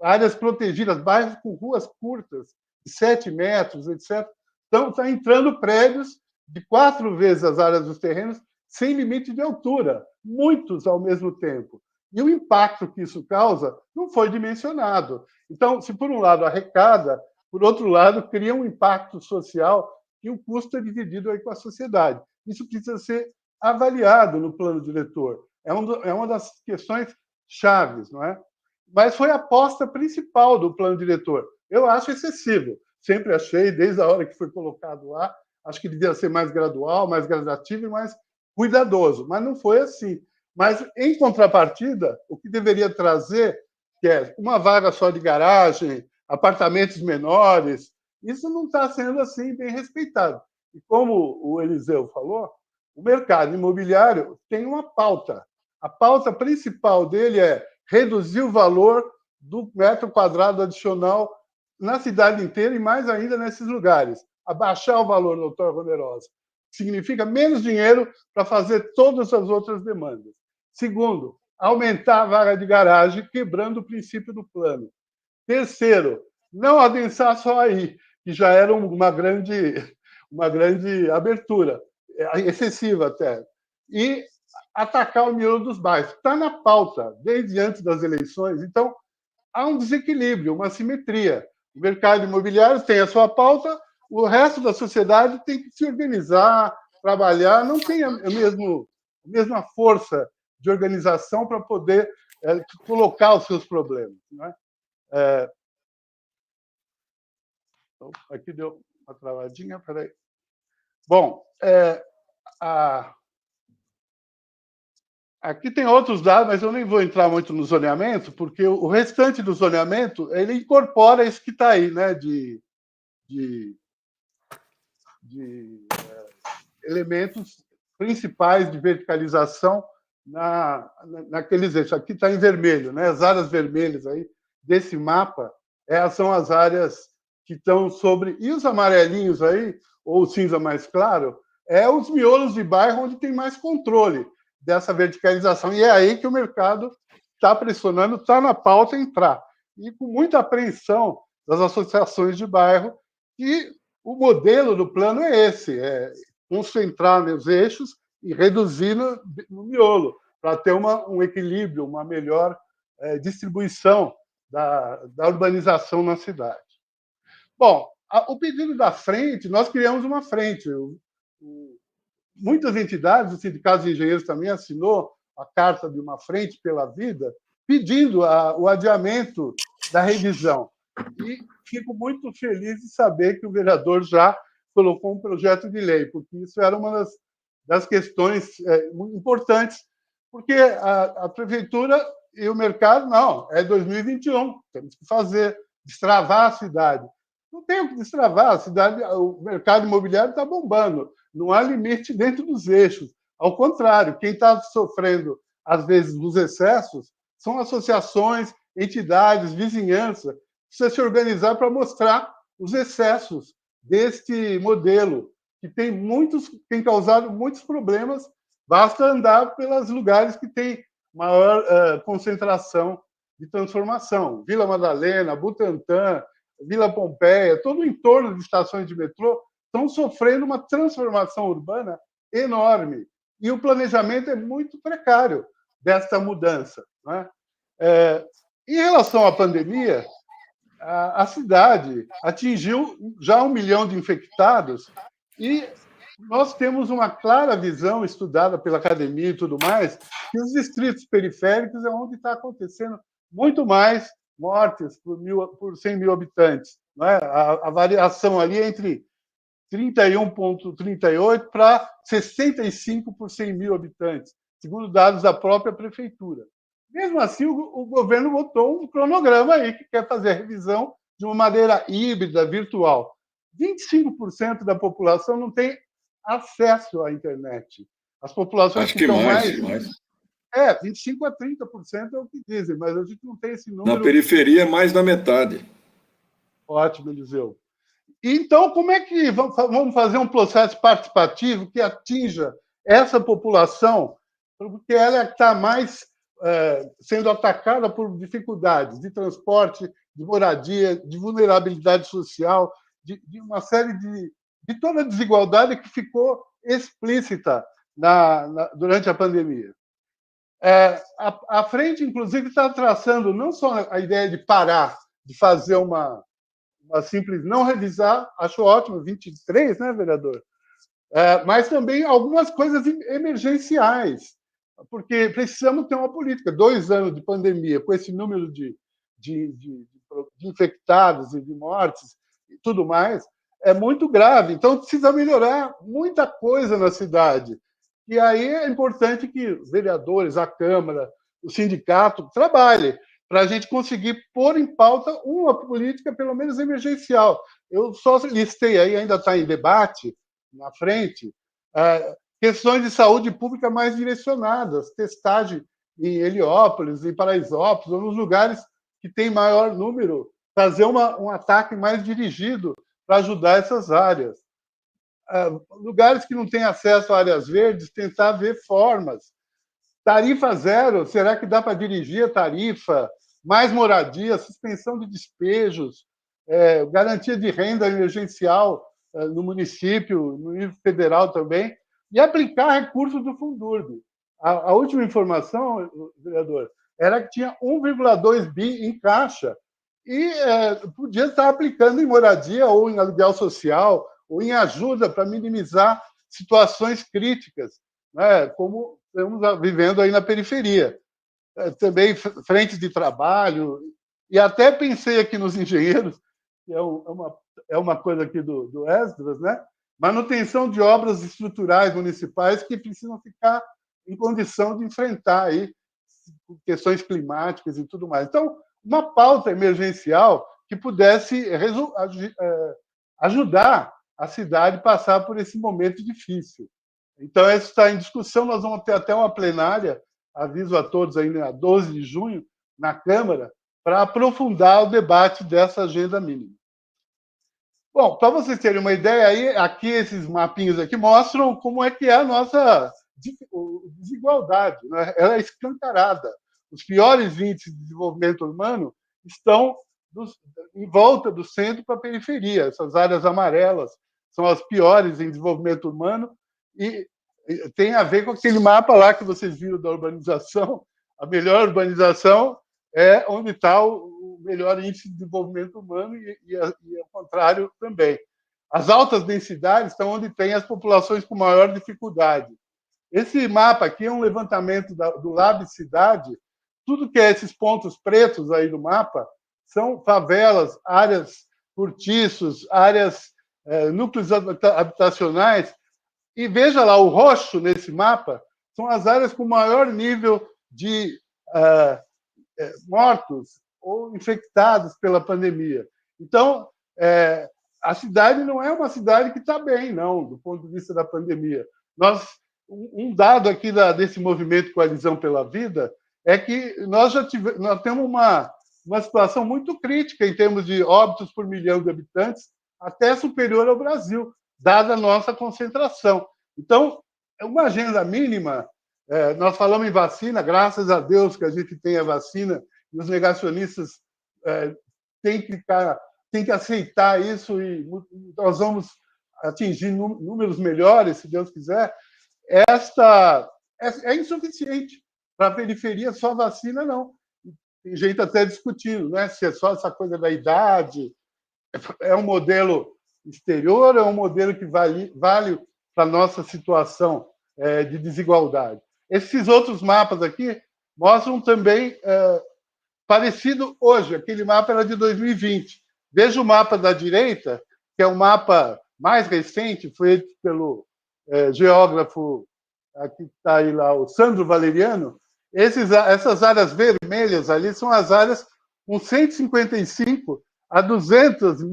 áreas protegidas, bairros com ruas curtas, de 7 metros, etc. Então, está entrando prédios de 4 vezes as áreas dos terrenos, sem limite de altura, muitos ao mesmo tempo. E o impacto que isso causa não foi dimensionado. Então, se por um lado arrecada, por outro lado, cria um impacto social e o custo é dividido aí com a sociedade. Isso precisa ser avaliado no plano diretor. É uma das questões chaves, não é? Mas foi a aposta principal do plano diretor. Eu acho excessivo. Sempre achei, desde a hora que foi colocado lá, Acho que devia ser mais gradual, mais gradativo e mais cuidadoso, mas não foi assim. Mas, em contrapartida, o que deveria trazer, que é uma vaga só de garagem, apartamentos menores, isso não está sendo assim bem respeitado. E como o Eliseu falou, o mercado imobiliário tem uma pauta. A pauta principal dele é reduzir o valor do metro quadrado adicional na cidade inteira e mais ainda nesses lugares. Abaixar o valor, doutor Ronerosa. Significa menos dinheiro para fazer todas as outras demandas. Segundo, aumentar a vaga de garagem, quebrando o princípio do plano. Terceiro, não adensar só aí, que já era uma grande abertura, excessiva até. E atacar o miolo dos bairros. Está na pauta, desde antes das eleições. Então, há um desequilíbrio, uma assimetria. O mercado imobiliário tem a sua pauta, o resto da sociedade tem que se organizar, trabalhar, não tem a mesma força de organização para poder colocar os seus problemas. Né? Aqui deu uma travadinha, peraí. Bom, aqui tem outros dados, mas eu nem vou entrar muito no zoneamento, porque o restante do zoneamento ele incorpora isso que está aí, né, de elementos principais de verticalização naqueles eixos. Aqui está em vermelho, né? As áreas vermelhas aí desse mapa são as áreas que estão sobre... E os amarelinhos aí, ou o cinza mais claro, os miolos de bairro onde tem mais controle dessa verticalização. E é aí que o mercado está pressionando, está na pauta entrar. E com muita apreensão das associações de bairro, que o modelo do plano é esse, concentrar nos eixos e reduzir no miolo, para ter um equilíbrio, uma melhor distribuição da urbanização na cidade. Bom, o pedido da frente, nós criamos uma frente. Muitas entidades, o Sindicato de Engenheiros também assinou a carta de uma frente pela vida, pedindo o adiamento da revisão. E fico muito feliz de saber que o vereador já colocou um projeto de lei, porque isso era uma das questões muito importantes, porque a prefeitura e o mercado, não, é 2021, temos que fazer, destravar a cidade. Não tem o que destravar, a cidade, o mercado imobiliário está bombando, não há limite dentro dos eixos. Ao contrário, quem está sofrendo, às vezes, dos excessos são associações, entidades, vizinhança, que precisa se organizar para mostrar os excessos deste modelo, que tem causado muitos problemas. Basta andar pelos lugares que têm maior concentração de transformação. Vila Madalena, Butantã, Vila Pompeia, todo o entorno de estações de metrô estão sofrendo uma transformação urbana enorme. E o planejamento é muito precário desta mudança. Né? Em relação à pandemia, a cidade atingiu já 1 milhão de infectados e nós temos uma clara visão, estudada pela academia e tudo mais, que os distritos periféricos é onde está acontecendo muito mais mortes por 100 mil habitantes. Não é? A variação ali é entre 31,38 para 65 por 100 mil habitantes, segundo dados da própria prefeitura. Mesmo assim, o governo botou um cronograma aí que quer fazer a revisão de uma maneira híbrida, virtual. 25% da população não tem acesso à internet. As populações Acho que estão mais. 25% a 30% é o que dizem, mas a gente não tem esse número. Na periferia, mais da metade. Ótimo, Eliseu. Então, como é que vamos fazer um processo participativo que atinja essa população, porque ela está mais sendo atacada por dificuldades de transporte, de moradia, de vulnerabilidade social, de uma série de toda a desigualdade que ficou explícita durante a pandemia. A frente, inclusive, está traçando não só a ideia de parar, de fazer uma simples não revisar, acho ótimo, 23, né, vereador? Mas também algumas coisas emergenciais, porque precisamos ter uma política. 2 anos de pandemia, com esse número de infectados e de mortes e tudo mais, é muito grave. Então, precisa melhorar muita coisa na cidade. E aí é importante que os vereadores, a Câmara, o sindicato trabalhem para a gente conseguir pôr em pauta uma política, pelo menos emergencial. Eu só listei aí, ainda está em debate, na frente, questões de saúde pública mais direcionadas, testagem em Heliópolis, em Paraisópolis, ou nos lugares que tem maior número, fazer um ataque mais dirigido para ajudar essas áreas. Lugares que não têm acesso a áreas verdes, tentar ver formas. Tarifa zero, será que dá para dirigir a tarifa? Mais moradia, suspensão de despejos, garantia de renda emergencial no município, no nível federal também, e aplicar recursos do Fundurb. A última informação, vereador, era que tinha 1,2 bi em caixa e podia estar aplicando em moradia ou em aluguel social ou em ajuda para minimizar situações críticas, né, como estamos vivendo aí na periferia. Também frentes de trabalho, e até pensei aqui nos engenheiros, que é uma coisa aqui do Esdras, né? Manutenção de obras estruturais municipais que precisam ficar em condição de enfrentar aí questões climáticas e tudo mais. Então, uma pauta emergencial que pudesse ajudar a cidade a passar por esse momento difícil. Então, isso está em discussão, nós vamos ter até uma plenária, aviso a todos aí, na 12 de junho, na Câmara, para aprofundar o debate dessa agenda mínima. Bom, para vocês terem uma ideia, aí, aqui esses mapinhos aqui mostram como é que é a nossa desigualdade, né? Ela é escancarada. Os piores índices de desenvolvimento urbano estão em volta do centro para a periferia. Essas áreas amarelas são as piores em desenvolvimento urbano e tem a ver com aquele mapa lá que vocês viram da urbanização. A melhor urbanização é onde está o melhor índice de desenvolvimento humano e ao contrário também. As altas densidades estão onde tem as populações com maior dificuldade. Esse mapa aqui é um levantamento do Lab Cidade. Tudo que é esses pontos pretos aí do mapa são favelas, áreas cortiços, áreas, núcleos habitacionais. E veja lá, o roxo nesse mapa são as áreas com maior nível de mortos ou infectados pela pandemia. Então, a cidade não é uma cidade que está bem, não, do ponto de vista da pandemia. Um dado aqui desse movimento Coalizão pela Vida é que nós temos uma situação muito crítica em termos de óbitos por milhão de habitantes, até superior ao Brasil, dada a nossa concentração. Então, é uma agenda mínima. Nós falamos em vacina, graças a Deus que a gente tem a vacina, e os negacionistas têm que aceitar isso, e nós vamos atingir números melhores, se Deus quiser. Esta é insuficiente. Para a periferia, só vacina, não. Tem gente até discutindo, né, se é só essa coisa da idade, é um modelo exterior, é um modelo que vale para a nossa situação de desigualdade. Esses outros mapas aqui mostram também parecido hoje. Aquele mapa era de 2020. Veja o mapa da direita, que é um mapa mais recente, foi feito pelo geógrafo, aqui está aí lá, o Sandro Valeriano. Essas áreas vermelhas ali são as áreas com 155 a 200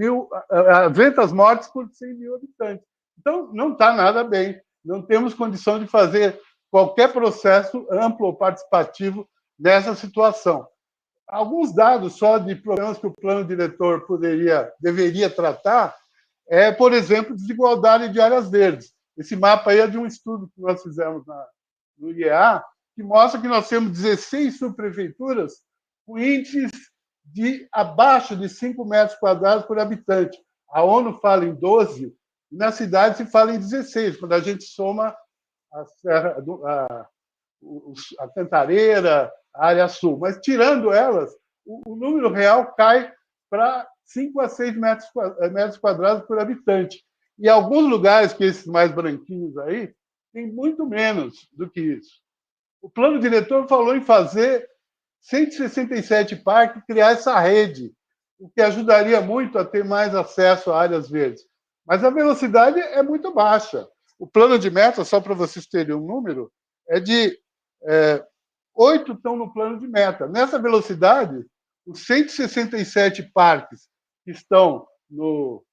mortes por 100 mil habitantes. Então, não está nada bem. Não temos condição de fazer qualquer processo amplo ou participativo nessa situação. Alguns dados só de problemas que o plano diretor deveria tratar por exemplo, desigualdade de áreas verdes. Esse mapa aí é de um estudo que nós fizemos no IEA, que mostra que nós temos 16 subprefeituras com índices de abaixo de 5 metros quadrados por habitante. A ONU fala em 12, e na cidade se fala em 16, quando a gente soma a Cantareira, a área sul. Mas, tirando elas, o número real cai para 5 a 6 metros quadrados por habitante. E alguns lugares, que esses mais branquinhos aí, tem muito menos do que isso. O plano diretor falou em fazer 167 parques, criar essa rede, o que ajudaria muito a ter mais acesso a áreas verdes. mas a velocidade é muito baixa. O plano de meta, só para vocês terem um número, é de 8 estão no plano de meta. Nessa velocidade, os 167 parques que estão no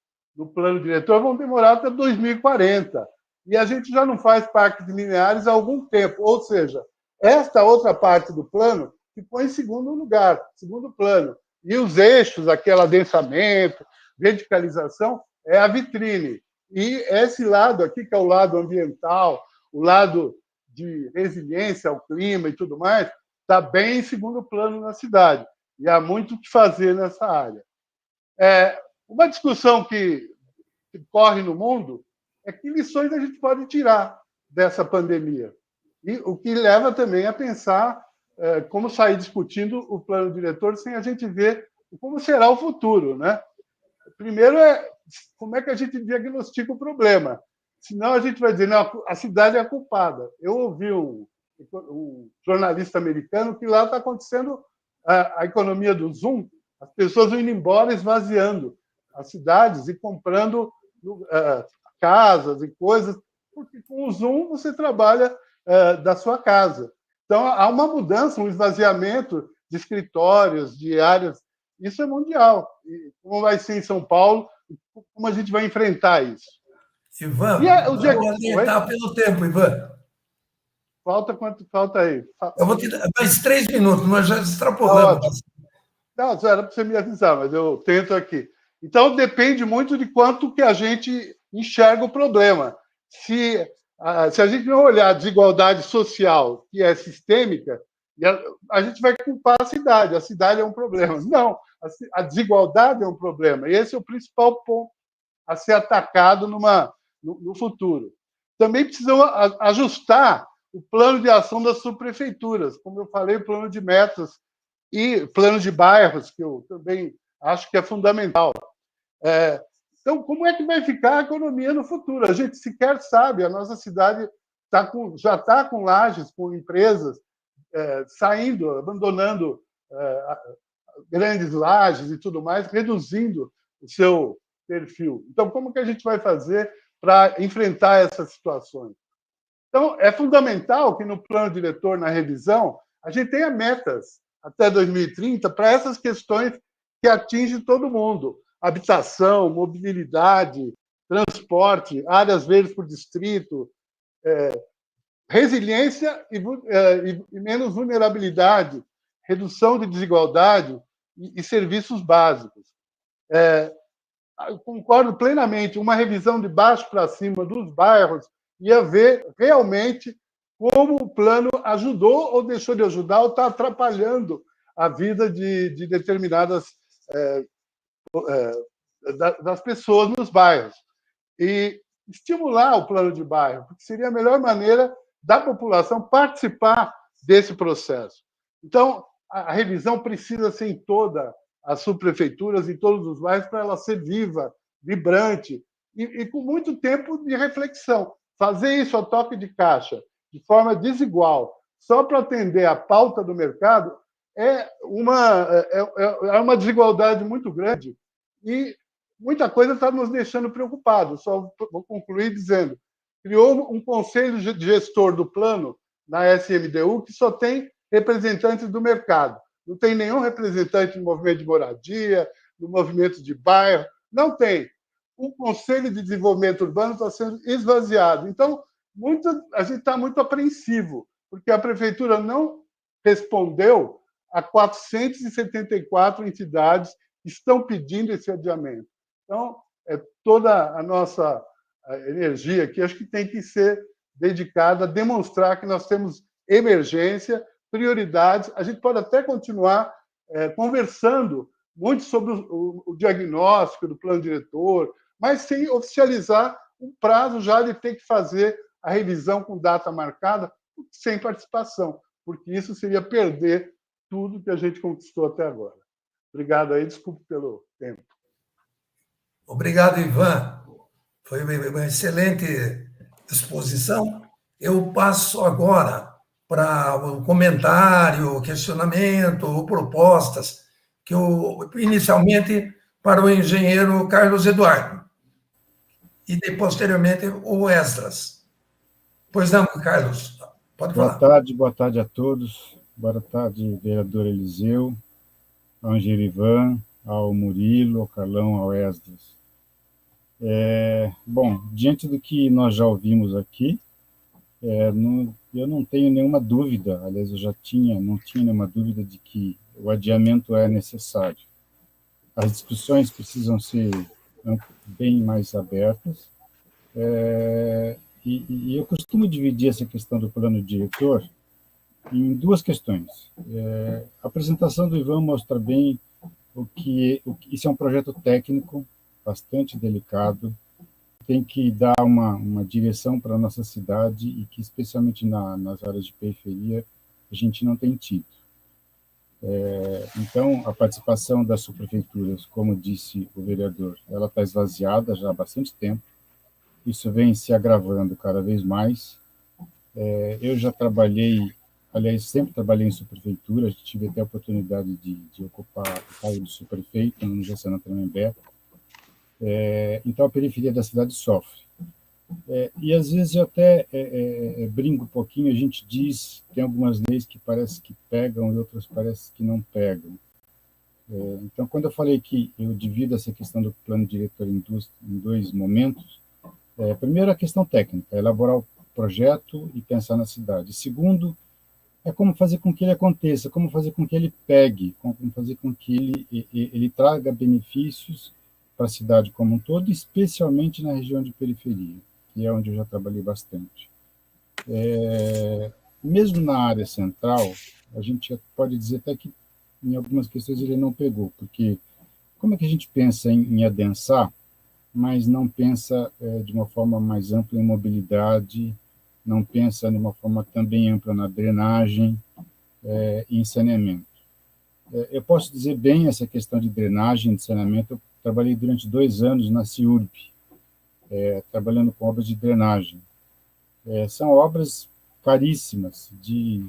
plano diretor vão demorar até 2040. E a gente já não faz parques lineares há algum tempo. Ou seja, esta outra parte do plano ficou em segundo lugar, segundo plano. E os eixos, aquele adensamento, verticalização, é a vitrine. E esse lado aqui, que é o lado ambiental, o lado de resiliência ao clima e tudo mais, está bem em segundo plano na cidade. E há muito o que fazer nessa área. Uma discussão que corre no mundo é que lições a gente pode tirar dessa pandemia. E o que leva também a pensar como sair discutindo o plano diretor sem a gente ver como será o futuro, né? Primeiro como é que a gente diagnostica o problema. Senão a gente vai dizer, não, a cidade é a culpada. Eu ouvi um jornalista americano que lá está acontecendo a economia do Zoom, as pessoas vão indo embora esvaziando as cidades e comprando casas e coisas, porque com o Zoom você trabalha da sua casa. Então, há uma mudança, um esvaziamento de escritórios, de áreas. Isso é mundial. E como vai ser em São Paulo, como a gente vai enfrentar isso? Ivan, vamos orientar pelo tempo, Ivan. Quanto falta aí? Eu vou te dar mais 3 minutos, nós já extrapolamos. Não, era para você me avisar, mas eu tento aqui. Então, depende muito de quanto que a gente enxerga o problema. Se a gente não olhar a desigualdade social, que é sistêmica, a gente vai culpar a cidade é um problema. Não, a desigualdade é um problema, e esse é o principal ponto a ser atacado no futuro. Também precisam ajustar o plano de ação das subprefeituras, como eu falei, o plano de metas e plano de bairros, que eu também acho que é fundamental. Então, como é que vai ficar a economia no futuro? A gente sequer sabe, a nossa cidade já está com lajes, com empresas saindo, abandonando grandes lajes e tudo mais, reduzindo o seu perfil. Então, como que a gente vai fazer para enfrentar essas situações? Então, é fundamental que no plano diretor, na revisão, a gente tenha metas até 2030 para essas questões que atingem todo mundo. Habitação, mobilidade, transporte, áreas verdes por distrito, resiliência e menos vulnerabilidade, redução de desigualdade e serviços básicos. Eu concordo plenamente, uma revisão de baixo para cima dos bairros ia ver realmente como o plano ajudou ou deixou de ajudar ou está atrapalhando a vida de determinadas das pessoas nos bairros. E estimular o plano de bairro, porque seria a melhor maneira da população participar desse processo. Então, a revisão precisa ser em todas as subprefeituras, em todos os bairros, para ela ser viva, vibrante e com muito tempo de reflexão. Fazer isso a toque de caixa, de forma desigual, só para atender a pauta do mercado, é uma desigualdade muito grande e muita coisa está nos deixando preocupados. Só vou concluir dizendo, criou um conselho de gestor do plano na SMDU que só tem representantes do mercado. Não tem nenhum representante do movimento de moradia, do movimento de bairro, não tem. O Conselho de Desenvolvimento Urbano está sendo esvaziado. Então, a gente está muito apreensivo, porque a Prefeitura não respondeu a 474 entidades que estão pedindo esse adiamento. Então, toda a nossa energia aqui, acho que tem que ser dedicada a demonstrar que nós temos emergência, prioridades. A gente pode até continuar conversando muito sobre o diagnóstico do plano diretor, mas sem oficializar um prazo já de ter que fazer a revisão com data marcada, sem participação, porque isso seria perder tudo que a gente conquistou até agora. Obrigado aí, desculpe pelo tempo. Obrigado, Ivan. Foi uma excelente exposição. Eu passo agora para o comentário, questionamento, propostas, que inicialmente para o engenheiro Carlos Eduardo. e posteriormente o Esdras. Pois não, Carlos, pode falar. Boa tarde a todos. Boa tarde, vereador Eliseu, ao Angerivan, ao Murilo, ao Carlão, ao Esdras. Bom, diante do que nós já ouvimos aqui, eu não tenho nenhuma dúvida, aliás, não tinha nenhuma dúvida de que o adiamento é necessário. As discussões precisam ser bem mais abertas, e eu costumo dividir essa questão do plano diretor em duas questões. A apresentação do Ivan mostra bem isso é um projeto técnico bastante delicado, tem que dar uma direção para a nossa cidade e que, especialmente nas áreas de periferia, a gente não tem tido. Então, a participação das subprefeituras, como disse o vereador, ela está esvaziada já há bastante tempo, isso vem se agravando cada vez mais. Eu já trabalhei, aliás, sempre trabalhei em subprefeitura, tive até a oportunidade de ocupar o cargo de subprefeito no Jaçanã Tremembé. Então, a periferia da cidade sofre. E, às vezes, eu até brinco um pouquinho, a gente diz, tem algumas leis que parece que pegam e outras parece que não pegam. Então, quando eu falei que eu divido essa questão do plano diretor em dois momentos, primeiro, a questão técnica, elaborar o projeto e pensar na cidade. Segundo, é como fazer com que ele aconteça, como fazer com que ele pegue, como fazer com que ele traga benefícios para a cidade como um todo, especialmente na região de periferia, que é onde eu já trabalhei bastante. Mesmo na área central, a gente pode dizer até que em algumas questões ele não pegou, porque como é que a gente pensa em adensar, mas não pensa de uma forma mais ampla em mobilidade, não pensa de uma forma também ampla na drenagem e em saneamento. Eu posso dizer bem essa questão de drenagem, de saneamento. Eu trabalhei durante 2 anos na CIURB, trabalhando com obras de drenagem. São obras caríssimas, de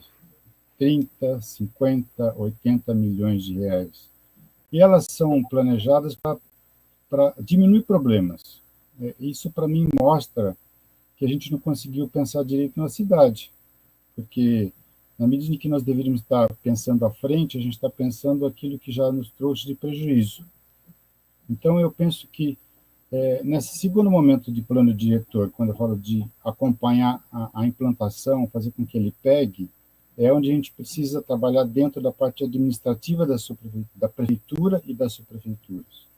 30, 50, 80 milhões de reais. E elas são planejadas para diminuir problemas. Isso, para mim, mostra que a gente não conseguiu pensar direito na cidade, porque, na medida em que nós deveríamos estar pensando à frente, a gente está pensando aquilo que já nos trouxe de prejuízo. Então, eu penso que, nesse segundo momento de plano diretor, quando eu falo de acompanhar a implantação, fazer com que ele pegue, é onde a gente precisa trabalhar dentro da parte administrativa da prefeitura e das subprefeituras.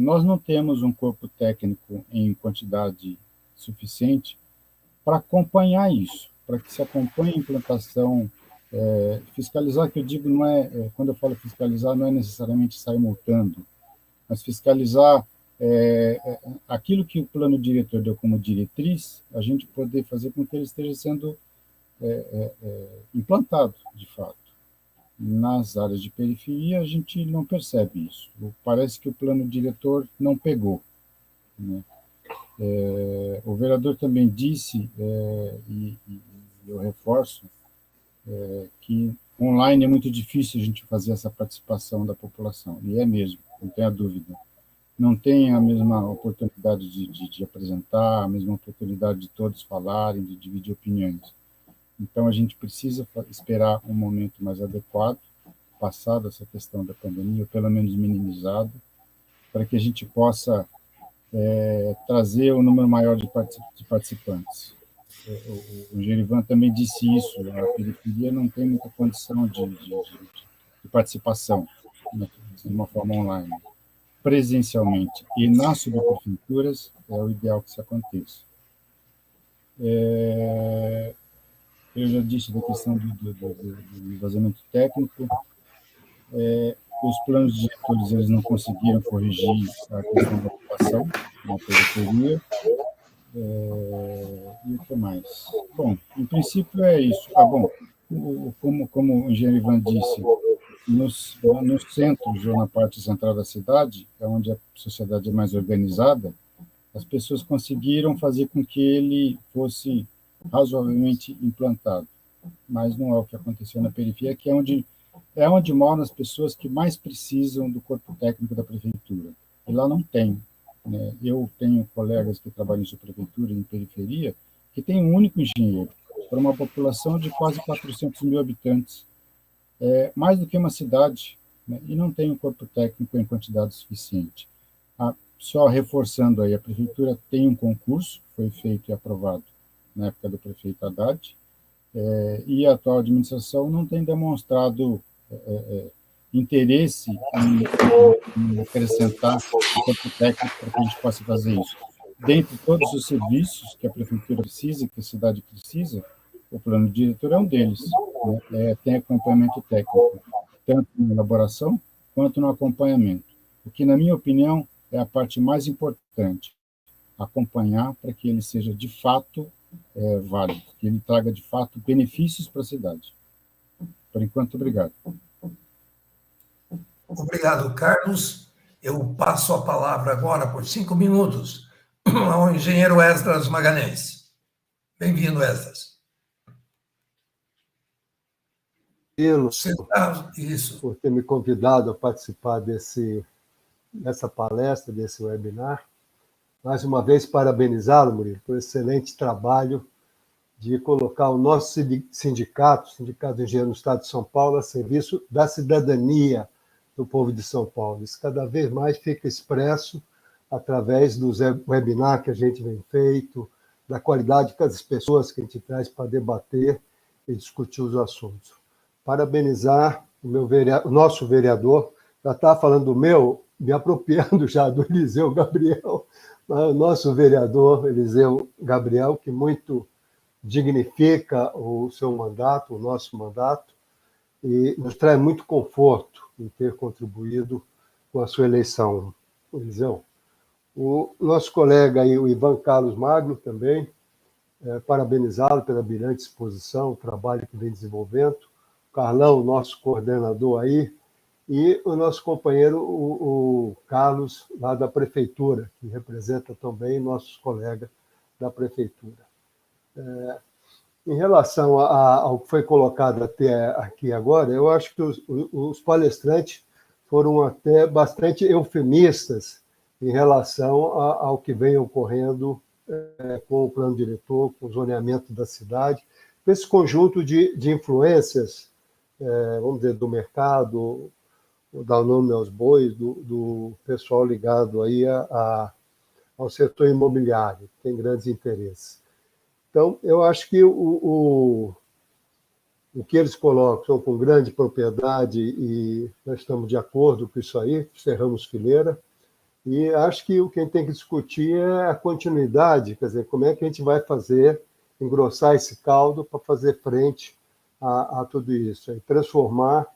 Nós não temos um corpo técnico em quantidade suficiente para acompanhar isso, para que se acompanhe a implantação, fiscalizar, que eu digo, não quando eu falo fiscalizar, não é necessariamente sair multando, mas fiscalizar aquilo que o plano diretor deu como diretriz, a gente poder fazer com que ele esteja sendo implantado, de fato. Nas áreas de periferia, a gente não percebe isso. Parece que o plano diretor não pegou, né? O vereador também disse, e eu reforço, que online é muito difícil a gente fazer essa participação da população, e é mesmo, não tenha dúvida. Não tem a mesma oportunidade de apresentar, a mesma oportunidade de todos falarem, de dividir opiniões. Então, a gente precisa esperar um momento mais adequado, passado essa questão da pandemia, ou pelo menos minimizado, para que a gente possa trazer um número maior de participantes. O Gerivan também disse isso, a periferia não tem muita condição de participação, né, de uma forma online. Presencialmente e nas subprefeituras é o ideal que isso aconteça. Eu já disse da questão do vazamento técnico. Os planos diretores eles não conseguiram corrigir a questão da ocupação na periferia. E o que mais? Bom, em princípio é isso. Bom, como o engenheiro Ivan disse, nos centros ou na parte central da cidade, é onde a sociedade é mais organizada, as pessoas conseguiram fazer com que ele fosse razoavelmente implantado. Mas não é o que aconteceu na periferia, que é onde moram as pessoas que mais precisam do corpo técnico da prefeitura. E lá não tem. né? Eu tenho colegas que trabalham em subprefeitura, em periferia, que tem um único engenheiro, para uma população de quase 400 mil habitantes, mais do que uma cidade, né? E não tem um corpo técnico em quantidade suficiente. Só reforçando aí, a prefeitura tem um concurso, foi feito e aprovado na época do prefeito Haddad, e a atual administração não tem demonstrado interesse em acrescentar o corpo técnico para que a gente possa fazer isso. Dentre todos os serviços que a prefeitura precisa, que a cidade precisa, o plano diretor é um deles, né? Tem acompanhamento técnico, tanto na elaboração quanto no acompanhamento. O que, na minha opinião, é a parte mais importante, acompanhar para que ele seja de fato válido, que ele traga de fato benefícios para a cidade. Por enquanto, obrigado. Obrigado, Carlos. Eu passo a palavra agora por 5 minutos ao engenheiro Esdras Magalhães. Bem-vindo, Esdras. Isso. Por ter me convidado a participar dessa palestra, desse webinar. Mais uma vez, parabenizá-lo, Murilo, por excelente trabalho de colocar o nosso sindicato, o Sindicato de Engenheiros do Estado de São Paulo, a serviço da cidadania do povo de São Paulo. Isso cada vez mais fica expresso através dos webinars que a gente vem feito, da qualidade das pessoas que a gente traz para debater e discutir os assuntos. Parabenizar o nosso vereador, já estava falando do meu, me apropriando já do Eliseu Gabriel, o nosso vereador Eliseu Gabriel, que muito dignifica o seu mandato, o nosso mandato, e nos traz muito conforto em ter contribuído com a sua eleição, Eliseu. O nosso colega aí, o Ivan Carlos Magno, também, parabenizá-lo pela brilhante exposição, o trabalho que vem desenvolvendo. O Carlão, nosso coordenador aí, e o nosso companheiro, o Carlos, lá da Prefeitura, que representa também nossos colegas da Prefeitura. Em relação ao que foi colocado até aqui agora, eu acho que os palestrantes foram até bastante eufemistas em relação ao que vem ocorrendo com o plano diretor, com o zoneamento da cidade, com esse conjunto de influências, vamos dizer, do mercado, vou dar o nome aos bois, do pessoal ligado aí ao setor imobiliário, que tem grandes interesses. Então, eu acho que o que eles colocam são com grande propriedade e nós estamos de acordo com isso aí, cerramos fileira, e acho que o que a gente tem que discutir é a continuidade, quer dizer, como é que a gente vai fazer, engrossar esse caldo para fazer frente a tudo isso, e transformar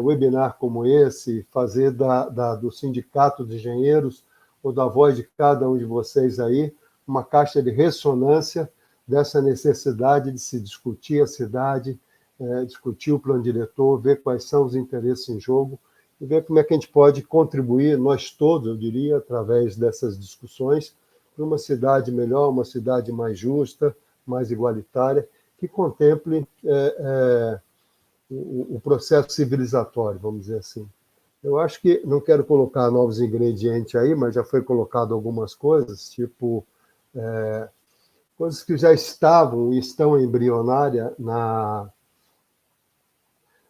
webinar como esse, fazer do Sindicato de Engenheiros ou da voz de cada um de vocês aí, uma caixa de ressonância dessa necessidade de se discutir a cidade, discutir o plano diretor, ver quais são os interesses em jogo e ver como é que a gente pode contribuir, nós todos, eu diria, através dessas discussões, para uma cidade melhor, uma cidade mais justa, mais igualitária, que contemple o processo civilizatório, vamos dizer assim. Eu acho que, não quero colocar novos ingredientes aí, mas já foi colocado algumas coisas, tipo coisas que já estavam e estão embrionárias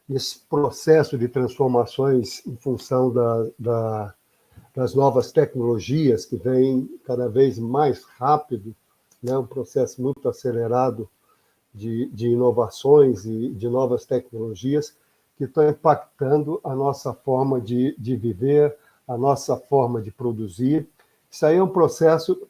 nesse processo de transformações em função das novas tecnologias que vêm cada vez mais rápido, né? Um processo muito acelerado de inovações e de novas tecnologias que estão impactando a nossa forma de viver, a nossa forma de produzir. Isso aí é um processo,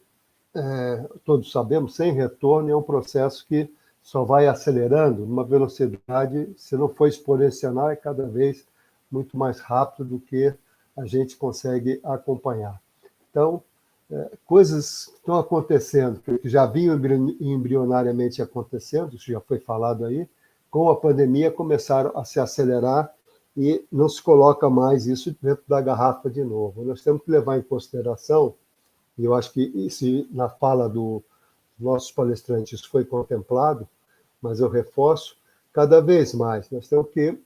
todos sabemos, sem retorno, é um processo que só vai acelerando numa velocidade, se não for exponencial, é cada vez muito mais rápido do que a gente consegue acompanhar. Então, coisas que estão acontecendo, que já vinham embrionariamente acontecendo, isso já foi falado aí, com a pandemia começaram a se acelerar e não se coloca mais isso dentro da garrafa de novo. Nós temos que levar em consideração, e eu acho que na fala dos nossos palestrantes isso foi contemplado, mas eu reforço, cada vez mais nós temos que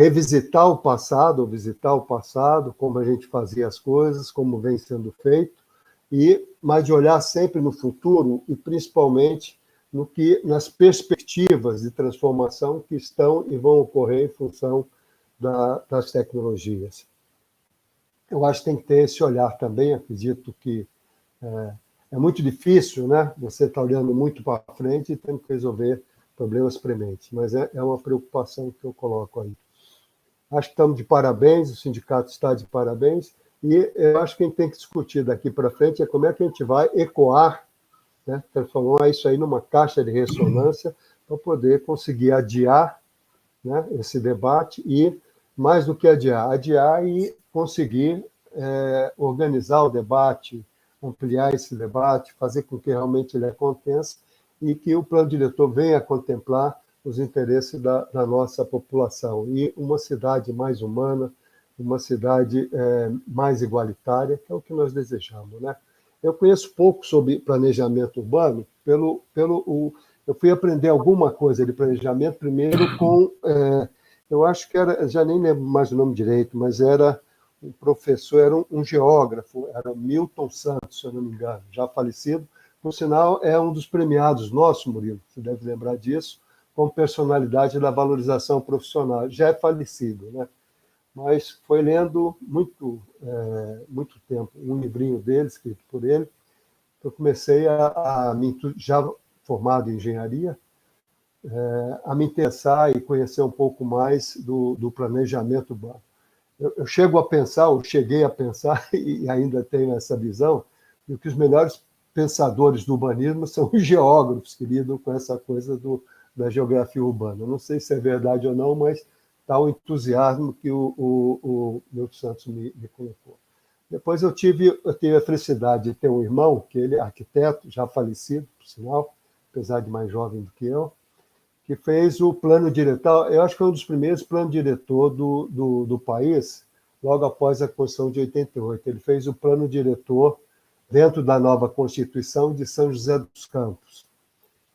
revisitar o passado, ou visitar o passado, como a gente fazia as coisas, como vem sendo feito, mas de olhar sempre no futuro e principalmente nas perspectivas de transformação que estão e vão ocorrer em função das tecnologias. Eu acho que tem que ter esse olhar também, acredito que é muito difícil, né? Você está olhando muito para frente e tendo que resolver problemas prementes, mas é uma preocupação que eu coloco aí. Acho que estamos de parabéns, o sindicato está de parabéns, e eu acho que a gente tem que discutir daqui para frente é como é que a gente vai ecoar, né, transformar isso aí numa caixa de ressonância para poder conseguir adiar, né, esse debate e, mais do que adiar e conseguir organizar o debate, ampliar esse debate, fazer com que realmente ele aconteça e que o plano diretor venha a contemplar os interesses da nossa população. E uma cidade mais humana, uma cidade mais igualitária, que é o que nós desejamos, né? Eu conheço pouco sobre planejamento urbano, eu fui aprender alguma coisa de planejamento primeiro com, eu acho que era, já nem lembro mais o nome direito, mas era um professor, era um geógrafo, era Milton Santos, se eu não me engano, já falecido, por sinal é um dos premiados nosso, Murilo, você deve lembrar disso, como personalidade da valorização profissional, já é falecido, né? Mas foi lendo muito tempo um livrinho dele, escrito por ele, eu comecei já formado em engenharia, a me interessar e conhecer um pouco mais do planejamento urbano. Eu cheguei a pensar, e ainda tenho essa visão, de que os melhores pensadores do urbanismo são os geógrafos que lidam com essa coisa da geografia urbana. Não sei se é verdade ou não, mas está o entusiasmo que o Milton Santos me colocou. Depois eu tive a felicidade de ter um irmão, que ele é arquiteto, já falecido, por sinal, apesar de mais jovem do que eu, que fez o plano diretor, eu acho que foi um dos primeiros planos diretor do país, logo após a Constituição de 88. Ele fez o plano diretor dentro da nova Constituição de São José dos Campos.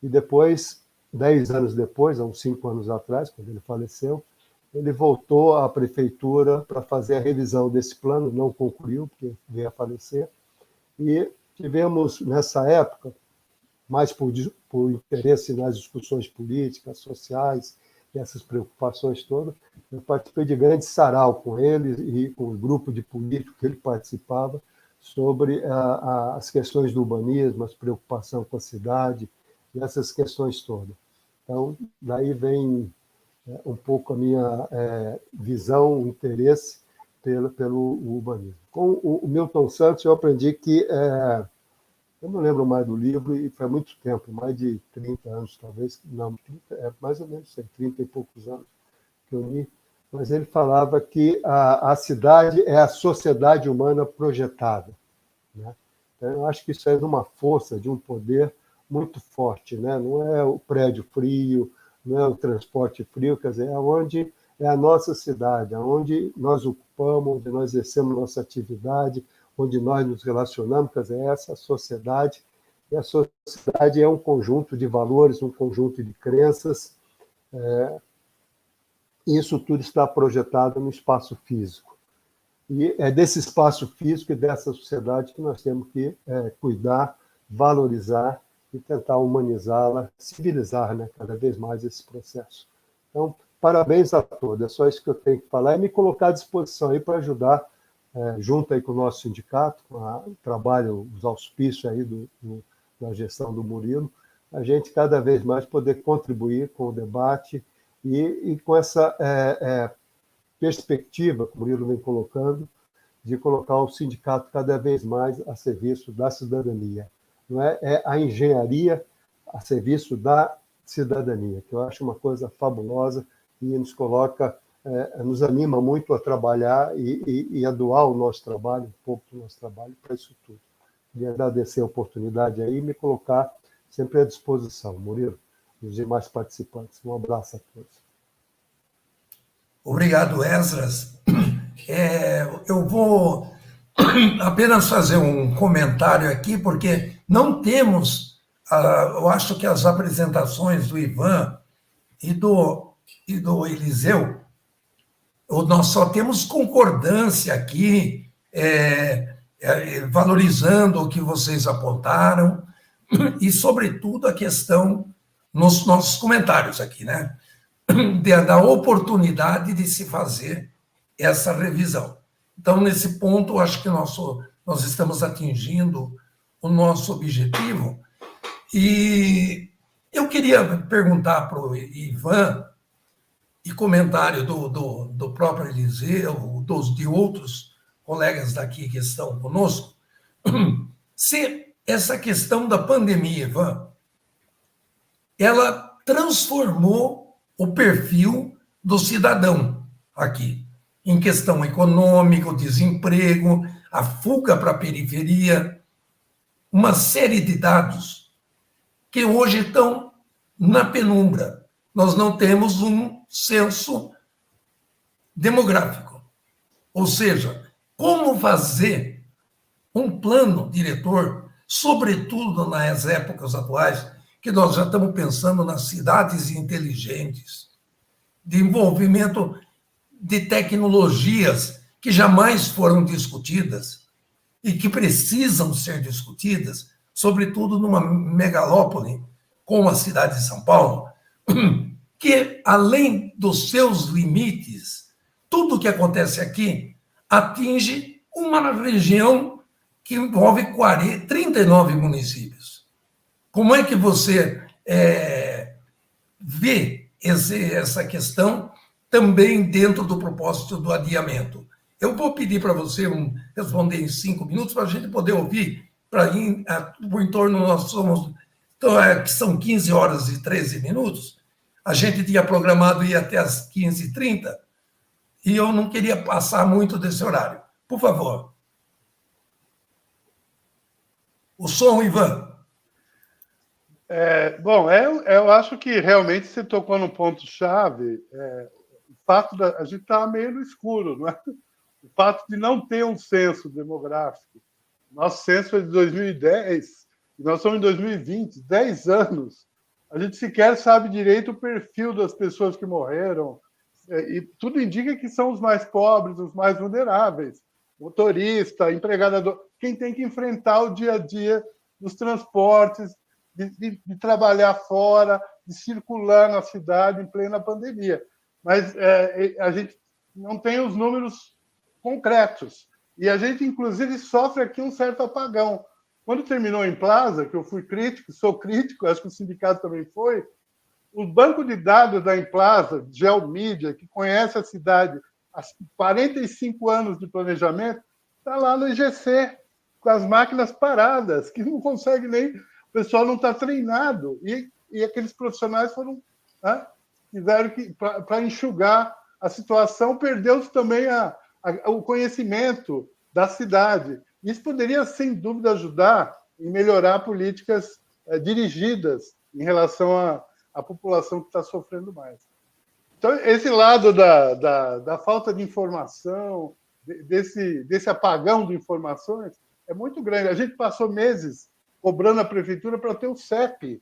E depois, 10 anos depois, há uns 5 anos atrás, quando ele faleceu, ele voltou à prefeitura para fazer a revisão desse plano, não concluiu, porque veio a falecer, e tivemos, nessa época, mais por interesse nas discussões políticas, sociais, e essas preocupações todas, eu participei de grandes sarau com ele e com o grupo de políticos que ele participava sobre as questões do urbanismo, as preocupações com a cidade, e essas questões todas. Então, daí vem um pouco a minha visão, o interesse pelo urbanismo. Com o Milton Santos, eu aprendi que, eu não lembro mais do livro, e faz muito tempo, mais de 30 anos, talvez, não, 30, mais ou menos 30 e poucos anos que eu li, mas ele falava que a cidade é a sociedade humana projetada, né? Então, eu acho que isso é de uma força, de um poder muito forte, né? Não é o prédio frio, não é o transporte frio, quer dizer, onde é a nossa cidade, onde nós ocupamos, onde nós exercemos nossa atividade, onde nós nos relacionamos, quer dizer, essa sociedade, e a sociedade é um conjunto de valores, um conjunto de crenças, isso tudo está projetado no espaço físico. E é desse espaço físico e dessa sociedade que nós temos que cuidar, valorizar e tentar humanizá-la, civilizar, né, cada vez mais esse processo. Então, parabéns a todos, é só isso que eu tenho que falar, e me colocar à disposição aí para ajudar, junto aí com o nosso sindicato, com o trabalho, os auspícios aí da gestão do Murilo, a gente cada vez mais poder contribuir com o debate e com essa perspectiva que o Murilo vem colocando, de colocar o sindicato cada vez mais a serviço da cidadania. Não é a engenharia a serviço da cidadania, que eu acho uma coisa fabulosa e nos coloca, nos anima muito a trabalhar e a doar o nosso trabalho, um pouco do nosso trabalho para isso tudo. Queria agradecer a oportunidade aí e me colocar sempre à disposição. Murilo, e os demais participantes. Um abraço a todos. Obrigado, Esdras. Eu vou apenas fazer um comentário aqui, porque não temos, eu acho que as apresentações do Ivan e do Eliseu Nós só temos concordância aqui, valorizando o que vocês apontaram e, sobretudo, a questão nos nossos comentários aqui, né? Da oportunidade de se fazer essa revisão. Então, nesse ponto, acho que nós estamos atingindo o nosso objetivo. E eu queria perguntar para o Ivan, e comentário do próprio Eliseu, de outros colegas daqui que estão conosco, se essa questão da pandemia, Ivan, ela transformou o perfil do cidadão aqui, em questão econômica, o desemprego, a fuga para a periferia, uma série de dados que hoje estão na penumbra. Nós não temos um censo demográfico. Ou seja, como fazer um plano diretor, sobretudo nas épocas atuais, que nós já estamos pensando nas cidades inteligentes, de envolvimento de tecnologias que jamais foram discutidas e que precisam ser discutidas, sobretudo numa megalópole como a cidade de São Paulo, que, além dos seus limites, tudo o que acontece aqui atinge uma região que envolve 39 municípios. Como é que você vê essa questão também dentro do propósito do adiamento? Eu vou pedir para você responder em 5 minutos para a gente poder ouvir, por em torno, nós somos, que são 15 horas e 13 minutos, a gente tinha programado ir até as 15h30, e eu não queria passar muito desse horário. Por favor. O som, Ivan. Bom, eu acho que realmente você tocou no ponto-chave. O fato a gente está meio no escuro, não é? O fato de não ter um censo demográfico. Nosso censo é de 2010, e nós estamos em 2020, 10 anos. A gente sequer sabe direito o perfil das pessoas que morreram, e tudo indica que são os mais pobres, os mais vulneráveis. Motorista, empregado, quem tem que enfrentar o dia a dia dos transportes, de trabalhar fora, de circular na cidade em plena pandemia. Mas a gente não tem os números concretos. E a gente, inclusive, sofre aqui um certo apagão. Quando terminou em Implaza, que eu fui crítico, sou crítico, acho que o sindicato também foi, o banco de dados da Implaza, Geomídia, que conhece a cidade há 45 anos de planejamento, está lá no IGC, com as máquinas paradas, que não consegue nem... O pessoal não está treinado. E aqueles profissionais foram... Né, tiveram que, para enxugar a situação, perdeu-se também o conhecimento da cidade. Isso poderia, sem dúvida, ajudar em melhorar políticas dirigidas em relação à população que está sofrendo mais. Então, esse lado da falta de informação, desse apagão de informações, é muito grande. A gente passou meses cobrando a prefeitura para ter o CEP,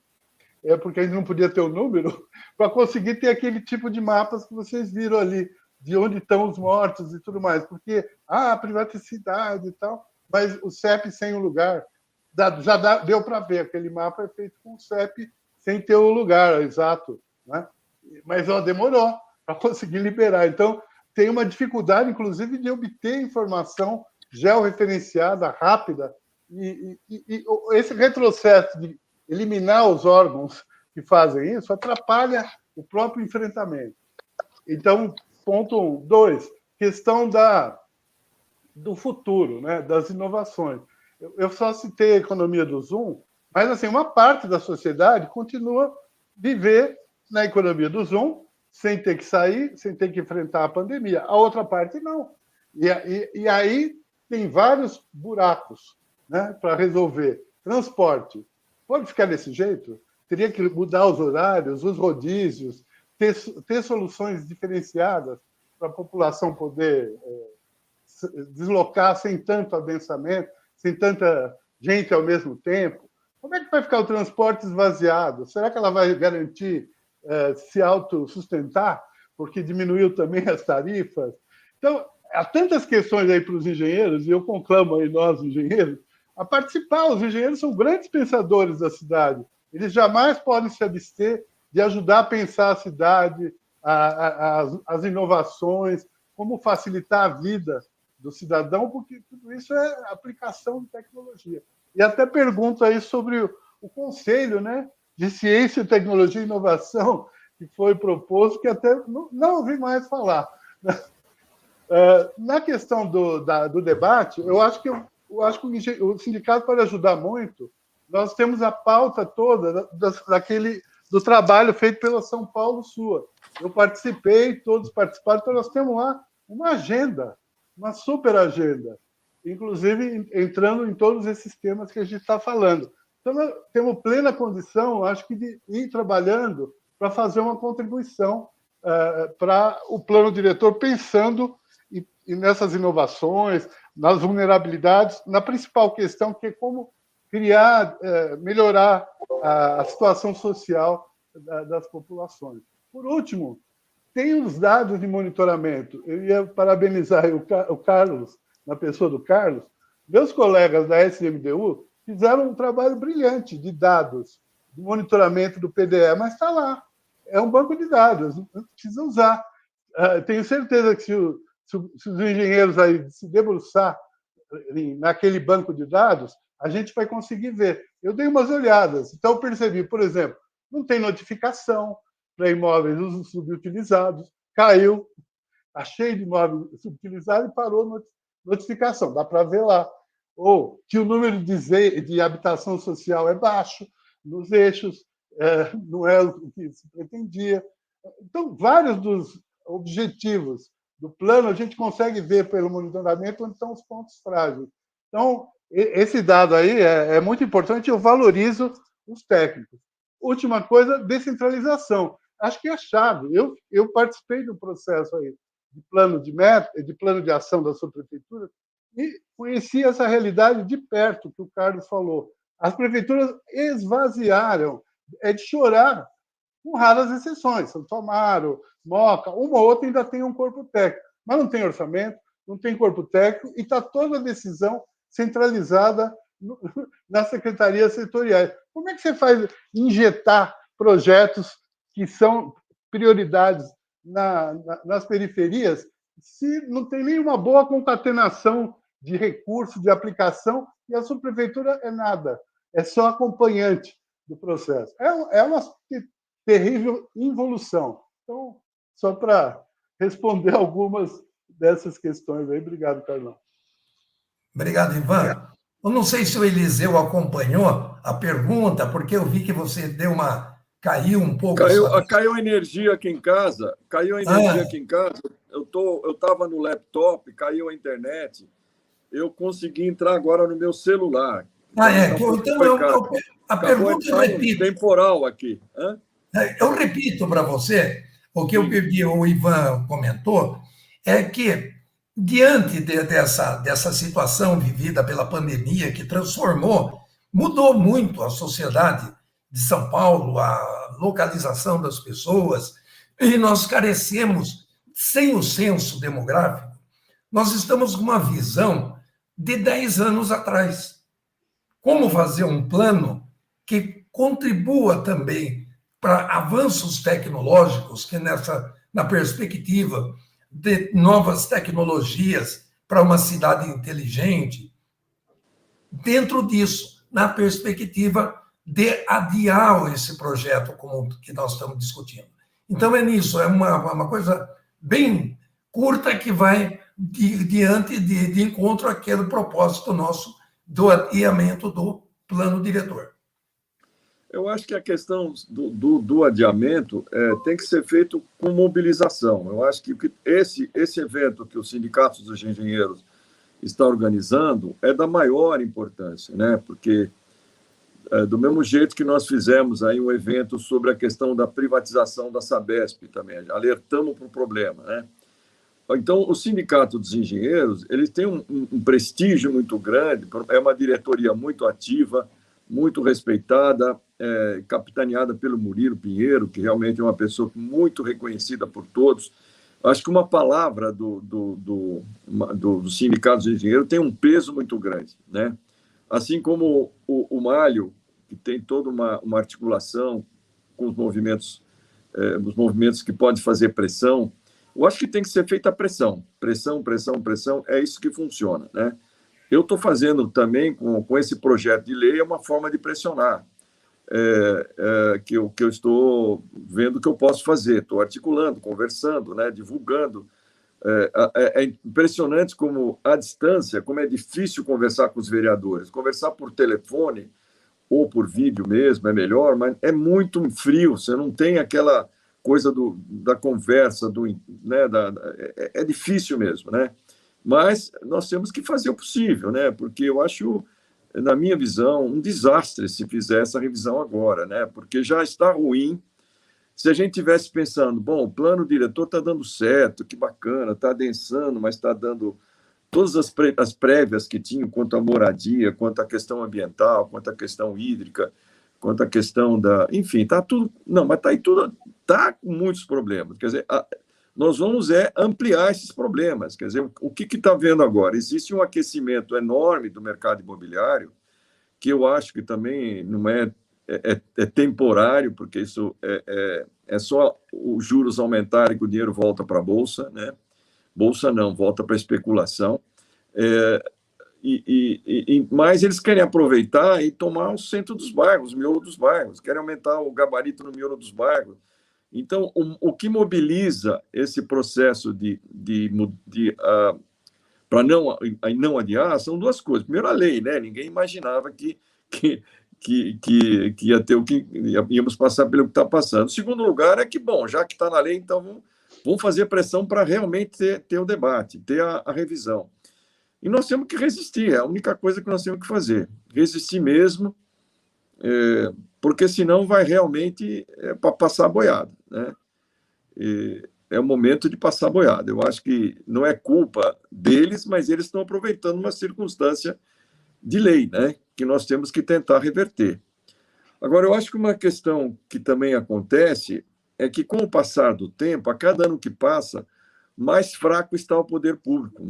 porque a gente não podia ter o número, para conseguir ter aquele tipo de mapas que vocês viram ali, de onde estão os mortos e tudo mais, porque a privaticidade e tal, mas o CEP sem o lugar, deu para ver, aquele mapa é feito com o CEP sem ter o lugar exato, né? Mas demorou para conseguir liberar. Então, tem uma dificuldade, inclusive, de obter informação georreferenciada, rápida, e esse retrocesso de eliminar os órgãos que fazem isso atrapalha o próprio enfrentamento. Então, ponto 1. 2, questão do futuro, né, das inovações. Eu só citei a economia do Zoom, mas assim, uma parte da sociedade continua a viver na economia do Zoom, sem ter que sair, sem ter que enfrentar a pandemia. A outra parte não. E aí tem vários buracos, né, para resolver. Transporte. Pode ficar desse jeito? Teria que mudar os horários, os rodízios, ter soluções diferenciadas para a população poder deslocar sem tanto adensamento, sem tanta gente ao mesmo tempo. Como é que vai ficar o transporte esvaziado? Será que ela vai garantir se autossustentar? Porque diminuiu também as tarifas. Então, há tantas questões aí para os engenheiros, e eu conclamo aí nós, engenheiros, a participar. Os engenheiros são grandes pensadores da cidade. Eles jamais podem se abster de ajudar a pensar a cidade, as inovações, como facilitar a vida do cidadão, porque tudo isso é aplicação de tecnologia. E até pergunto aí sobre o Conselho, né, de Ciência, Tecnologia e Inovação, que foi proposto, que até não ouvi mais falar. Na questão do debate, eu acho que o sindicato pode ajudar muito. Nós temos a pauta toda do trabalho feito pela São Paulo Sua. Eu participei, todos participaram, então nós temos lá uma agenda, uma super agenda, inclusive entrando em todos esses temas que a gente está falando. Então, nós temos plena condição, acho que, de ir trabalhando para fazer uma contribuição para o plano diretor, pensando nessas inovações, nas vulnerabilidades, na principal questão, que é como criar, melhorar a situação social das populações. Por último, tem os dados de monitoramento. Eu ia parabenizar o Carlos, na pessoa do Carlos. Meus colegas da SMDU fizeram um trabalho brilhante de dados, de monitoramento do PDE, mas está lá. É um banco de dados, não precisa usar. Tenho certeza que se os engenheiros aí se debruçar naquele banco de dados, a gente vai conseguir ver. Eu dei umas olhadas, então eu percebi, por exemplo, não tem notificação para imóveis subutilizados, caiu, está cheio de imóveis subutilizados e parou notificação, dá para ver lá. Ou que o número de habitação social é baixo, nos eixos, não é o que se pretendia. Então, vários dos objetivos do plano a gente consegue ver pelo monitoramento onde estão os pontos frágeis. Então, esse dado aí é muito importante, eu valorizo os técnicos. Última coisa, descentralização. Acho que é a chave. Eu participei do processo aí de plano de ação da sua prefeitura e conheci essa realidade de perto, que o Carlos falou. As prefeituras esvaziaram, é de chorar, com raras exceções. Santo Amaro, Moca, uma ou outra ainda tem um corpo técnico, mas não tem orçamento, não tem corpo técnico e está toda a decisão centralizada nas secretarias setoriais. Como é que você faz injetar projetos que são prioridades nas periferias se não tem nenhuma boa concatenação de recursos, de aplicação, e a subprefeitura é nada, é só acompanhante do processo. É uma terrível involução. Então, só para responder algumas dessas questões aí. Obrigado, Carlão. Obrigado, Ivan. Eu não sei se o Eliseu acompanhou a pergunta, porque eu vi que você caiu um pouco. Caiu a energia aqui em casa. Eu estava no laptop, caiu a internet. Eu consegui entrar agora no meu celular. Então, a pergunta eu repito. Temporal aqui. Eu repito para você, o que o Ivan comentou, é que, diante dessa situação vivida pela pandemia, que mudou muito a sociedade de São Paulo, a localização das pessoas, e nós carecemos, sem o censo demográfico, nós estamos com uma visão de 10 anos atrás. Como fazer um plano que contribua também para avanços tecnológicos, que na perspectiva de novas tecnologias para uma cidade inteligente, dentro disso, na perspectiva de adiar esse projeto comum que nós estamos discutindo. Então, é nisso, é uma coisa bem curta que vai de encontro àquele propósito nosso do adiamento do plano diretor. Eu acho que a questão do adiamento tem que ser feito com mobilização. Eu acho que esse evento que os sindicatos dos engenheiros estão organizando é da maior importância, né? Porque, do mesmo jeito que nós fizemos aí um evento sobre a questão da privatização da Sabesp também, alertamos para o problema, né? Então, o Sindicato dos Engenheiros, eles têm um prestígio muito grande, é uma diretoria muito ativa, muito respeitada, capitaneada pelo Murilo Pinheiro, que realmente é uma pessoa muito reconhecida por todos. Acho que uma palavra do sindicato de engenheiro tem um peso muito grande, né? Assim como o Malho, que tem toda uma articulação com os movimentos que podem fazer pressão, eu acho que tem que ser feita a pressão. Pressão, pressão, pressão, é isso que funciona, né? Eu estou fazendo também, com esse projeto de lei, uma forma de pressionar, que eu estou vendo que eu posso fazer. Estou articulando, conversando, né, divulgando. É impressionante como, à distância, como é difícil conversar com os vereadores. Conversar por telefone ou por vídeo mesmo é melhor, mas é muito frio, você não tem aquela coisa da conversa, né, é difícil mesmo, né? Mas nós temos que fazer o possível, né? Porque eu acho, na minha visão, um desastre se fizer essa revisão agora, né? Porque já está ruim. Se a gente tivesse pensando, bom, o plano diretor está dando certo, que bacana, está adensando, mas está dando todas as prévias que tinham quanto à moradia, quanto à questão ambiental, quanto à questão hídrica, quanto à questão da... Enfim, está tudo... Não, mas está aí tudo... Está com muitos problemas. Quer dizer, nós vamos ampliar esses problemas. Quer dizer, o que está vendo agora? Existe um aquecimento enorme do mercado imobiliário, que eu acho que também não é temporário, porque isso é só os juros aumentarem que o dinheiro volta para a Bolsa, né? Bolsa não, volta para a especulação. Mas eles querem aproveitar e tomar o centro dos bairros, o miolo dos bairros, querem aumentar o gabarito no miolo dos bairros. Então, o que mobiliza esse processo para não adiar são duas coisas. Primeiro, a lei, né? Ninguém imaginava que ia ter íamos passar pelo que está passando. Segundo lugar é que, bom, já que está na lei, então vamos fazer pressão para realmente ter o debate, ter a revisão. E nós temos que resistir, é a única coisa que nós temos que fazer. Resistir mesmo, porque senão vai realmente para passar a boiada, né? É o momento de passar a boiada. Eu acho que não é culpa deles, mas eles estão aproveitando uma circunstância de lei, né, que nós temos que tentar reverter. Agora, eu acho que uma questão que também acontece é que, com o passar do tempo, a cada ano que passa, mais fraco está o poder público,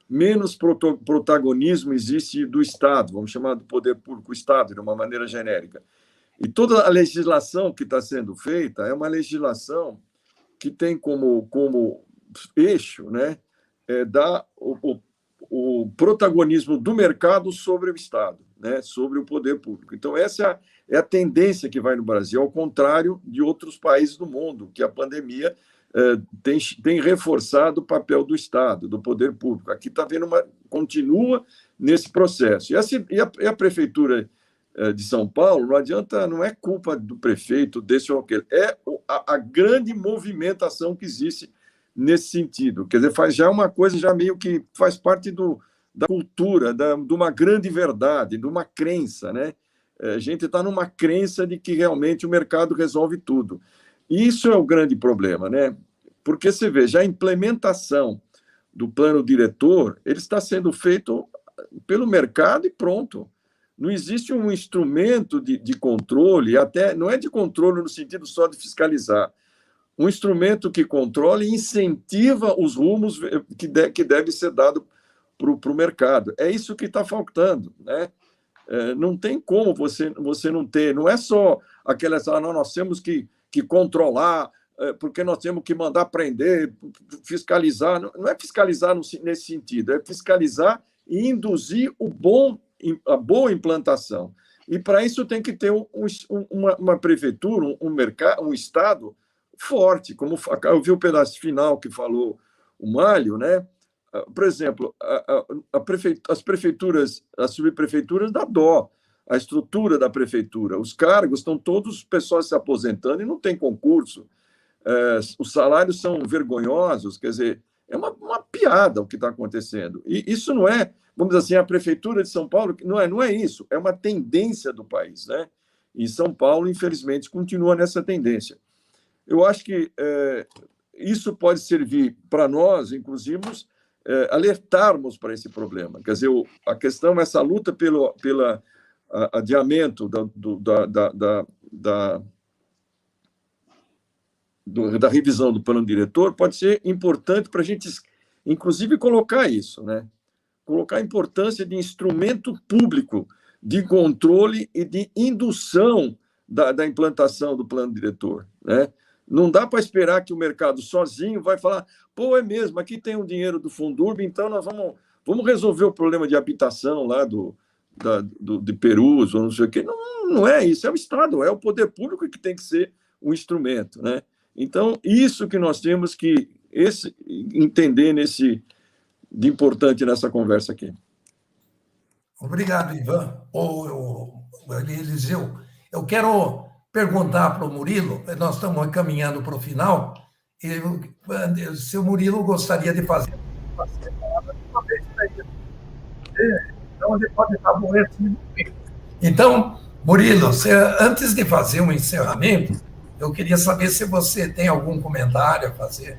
menos protagonismo existe do Estado, vamos chamar do poder público, o Estado, de uma maneira genérica. E toda a legislação que está sendo feita é uma legislação que tem como eixo, né, dar o protagonismo do mercado sobre o Estado, né, sobre o poder público. Então, essa é a tendência que vai no Brasil, ao contrário de outros países do mundo, que a pandemia tem reforçado o papel do Estado, do poder público. Aqui está vendo continua nesse processo. E a Prefeitura de São Paulo, não adianta, não é culpa do prefeito, desse ou aquele, é a grande movimentação que existe nesse sentido. Quer dizer, faz já uma coisa, já meio que faz parte da cultura, de uma grande verdade, de uma crença, né? A gente está numa crença de que realmente o mercado resolve tudo. E isso é o grande problema, né? Porque você vê, já a implementação do plano diretor, ele está sendo feito pelo mercado e pronto. Não existe um instrumento de controle, até não é de controle no sentido só de fiscalizar, um instrumento que controle e incentiva os rumos que deve ser dado para o mercado. É isso que está faltando, né? Não tem como você não ter, não é só aquelas, não, nós temos que controlar, porque nós temos que mandar prender, fiscalizar. Não é fiscalizar nesse sentido, é fiscalizar e induzir a boa implantação. E para isso tem que ter uma prefeitura, um Estado forte, como eu vi o pedaço final que falou o Malho, né? Por exemplo, as prefeituras, as subprefeituras dá dó, a estrutura da prefeitura, os cargos estão todos pessoas se aposentando e não tem concurso, os salários são vergonhosos, quer dizer, é uma piada o que está acontecendo. E isso não é, vamos dizer assim, a prefeitura de São Paulo, não é isso, é uma tendência do país, né? E São Paulo, infelizmente, continua nessa tendência. Eu acho que isso pode servir para nós, inclusive, alertarmos para esse problema. Quer dizer, a questão, essa luta pelo adiamento da revisão do plano diretor pode ser importante para a gente, inclusive, colocar isso, né? Colocar a importância de instrumento público de controle e de indução da implantação do plano diretor, né? Não dá para esperar que o mercado sozinho vai falar, pô, é mesmo, aqui tem um dinheiro do Fundurb, então nós vamos resolver o problema de habitação lá de Perus, ou não sei o quê. Não é isso, é o Estado, é o poder público que tem que ser o instrumento, né? Então, isso que nós temos que entender de importante nessa conversa aqui. Obrigado, Ivan. Eliseu, eu quero perguntar para o Murilo, nós estamos caminhando para o final, e se o Murilo gostaria de fazer uma vez para ele. Então, ele pode estar aborrecido. Então, Murilo, antes de fazer um encerramento, eu queria saber se você tem algum comentário a fazer.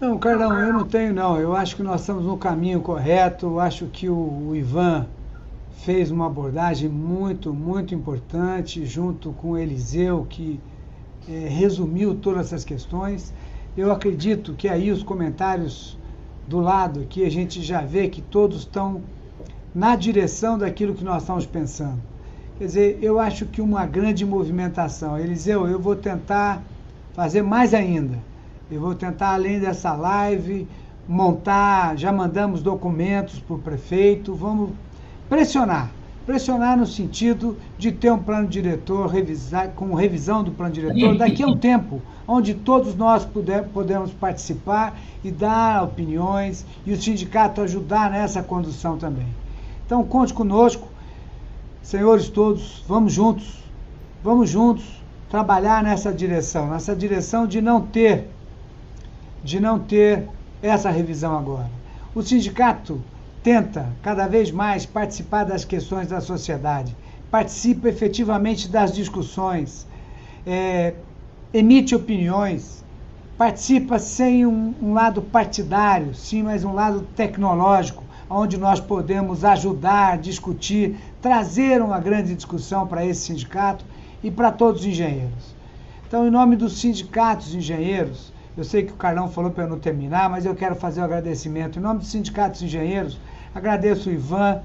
Não, Carlão, eu não tenho, não. Eu acho que nós estamos no caminho correto. Eu acho que o Ivan fez uma abordagem muito, muito importante, junto com o Eliseu, que resumiu todas essas questões. Eu acredito que aí os comentários do lado, que a gente já vê que todos estão na direção daquilo que nós estamos pensando. Quer dizer, eu acho que uma grande movimentação. Eliseu, eu vou tentar fazer mais ainda. Eu vou tentar, além dessa live, montar, já mandamos documentos para o prefeito, vamos pressionar no sentido de ter um plano diretor, com revisão do plano diretor, daqui a um tempo, onde todos nós podemos participar e dar opiniões, e o sindicato ajudar nessa condução também. Então, conte conosco, senhores todos, vamos juntos trabalhar nessa direção de não ter essa revisão agora. O sindicato tenta cada vez mais participar das questões da sociedade, participa efetivamente das discussões, emite opiniões, participa sem um lado partidário, sim, mas um lado tecnológico, onde nós podemos ajudar, discutir, trazer uma grande discussão para esse sindicato e para todos os engenheiros. Então, em nome dos sindicatos engenheiros, eu sei que o Carlão falou para eu não terminar, mas eu quero fazer um agradecimento. Em nome dos sindicatos engenheiros, agradeço o Ivan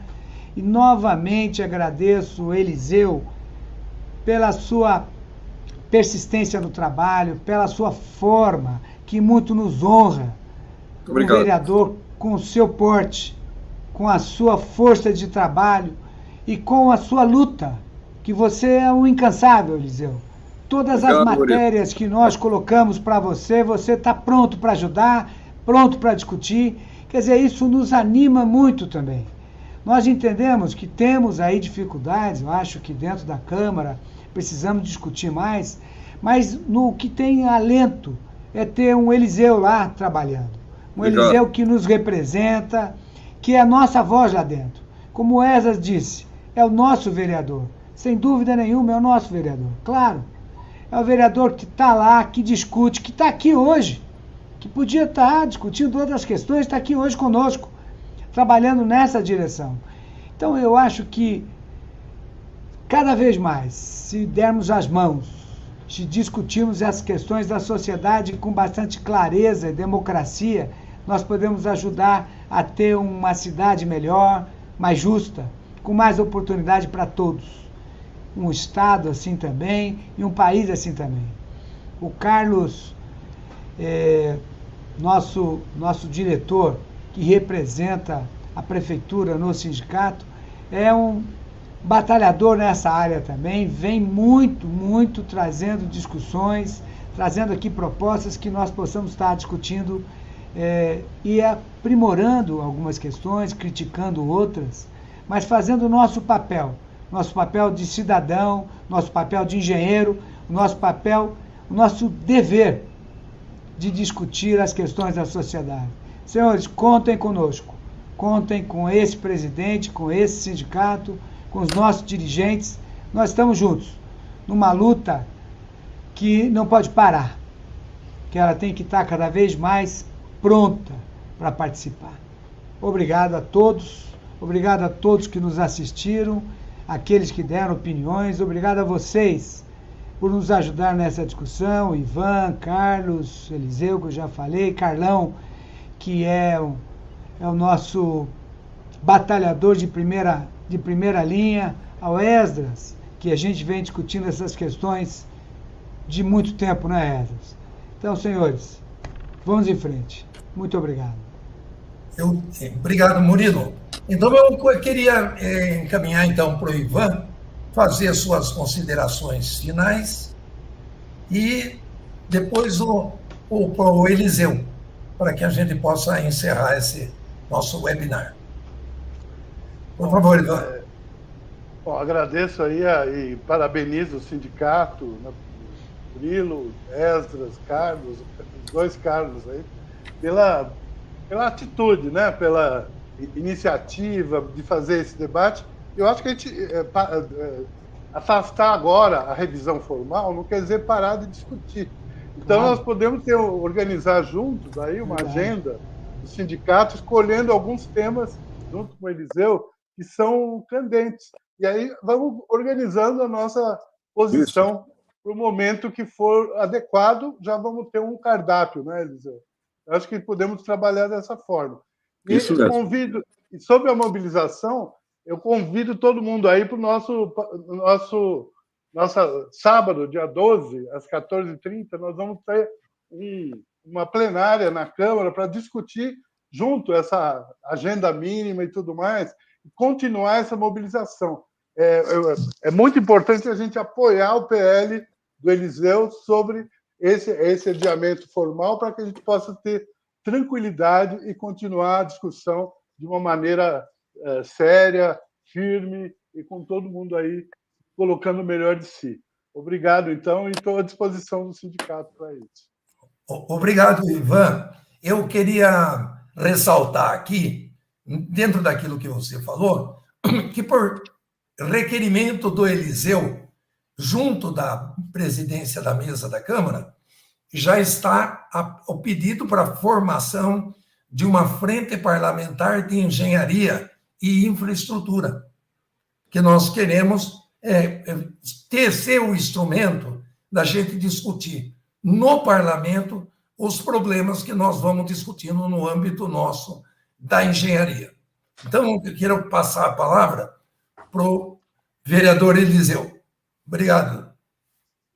e novamente agradeço o Eliseu pela sua persistência no trabalho, pela sua forma, que muito nos honra. Obrigado. Um vereador com o seu porte, com a sua força de trabalho e com a sua luta, que você é um incansável, Eliseu. Todas as matérias que nós colocamos para você está pronto para ajudar, pronto para discutir. Quer dizer, isso nos anima muito também. Nós entendemos que temos aí dificuldades, eu acho que dentro da Câmara precisamos discutir mais, mas no que tem alento é ter um Eliseu lá trabalhando. Um Eliseu que nos representa, que é a nossa voz lá dentro. Como o Esas disse, é o nosso vereador. Sem dúvida nenhuma, é o nosso vereador. Claro. É o vereador que está lá, que discute, que está aqui hoje, que podia estar discutindo outras questões, está aqui hoje conosco, trabalhando nessa direção. Então, eu acho que, cada vez mais, se dermos as mãos, se discutirmos as questões da sociedade com bastante clareza e democracia, nós podemos ajudar a ter uma cidade melhor, mais justa, com mais oportunidade para todos. Um Estado assim também e um país assim também. O Carlos, nosso diretor, que representa a prefeitura no sindicato, é um batalhador nessa área também, vem muito trazendo discussões, trazendo aqui propostas que nós possamos estar discutindo e aprimorando algumas questões, criticando outras, mas fazendo o nosso papel de cidadão, nosso papel de engenheiro, o nosso dever de discutir as questões da sociedade. Senhores, contem conosco, contem com esse presidente, com esse sindicato, com os nossos dirigentes. Nós estamos juntos, numa luta que não pode parar, que ela tem que estar cada vez mais pronta para participar. Obrigado a todos que nos assistiram, aqueles que deram opiniões, obrigado a vocês, por nos ajudar nessa discussão, Ivan, Carlos, Eliseu, que eu já falei, Carlão, que é o nosso batalhador de primeira linha, ao Esdras, que a gente vem discutindo essas questões de muito tempo, né, Esdras? Então, senhores, vamos em frente. Muito obrigado. Obrigado, Murilo. Então, eu queria encaminhar, então, para o Ivan fazer suas considerações finais e depois o Eliseu, para que a gente possa encerrar esse nosso webinar. Por favor, Ivan. Bom, agradeço aí e parabenizo o sindicato, né, Murilo, Esdras, Carlos, os dois Carlos aí, pela atitude, né, pela iniciativa de fazer esse debate. Eu acho que a gente afastar agora a revisão formal não quer dizer parar de discutir. Então, nós podemos organizar juntos aí uma agenda do sindicato, escolhendo alguns temas, junto com o Eliseu, que são candentes. E aí vamos organizando a nossa posição para o momento que for adequado, já vamos ter um cardápio, né, Eliseu? Eu acho que podemos trabalhar dessa forma. E Isso mesmo. convido, e sobre a mobilização, eu convido todo mundo aí para o nosso sábado, dia 12, às 14h30, nós vamos ter uma plenária na Câmara para discutir junto essa agenda mínima e tudo mais, e continuar essa mobilização. É muito importante a gente apoiar o PL do Eliseu sobre esse adiamento formal para que a gente possa ter tranquilidade e continuar a discussão de uma maneira séria, firme e com todo mundo aí colocando o melhor de si. Obrigado, então, e estou à disposição do sindicato para isso. Obrigado, Ivan. Eu queria ressaltar aqui, dentro daquilo que você falou, que por requerimento do Eliseu, junto da presidência da mesa da Câmara, já está o pedido para a formação de uma frente parlamentar de engenharia e infraestrutura, que nós queremos ser o instrumento da gente discutir no parlamento os problemas que nós vamos discutindo no âmbito nosso da engenharia. Então, eu quero passar a palavra para o vereador Eliseu. Obrigado.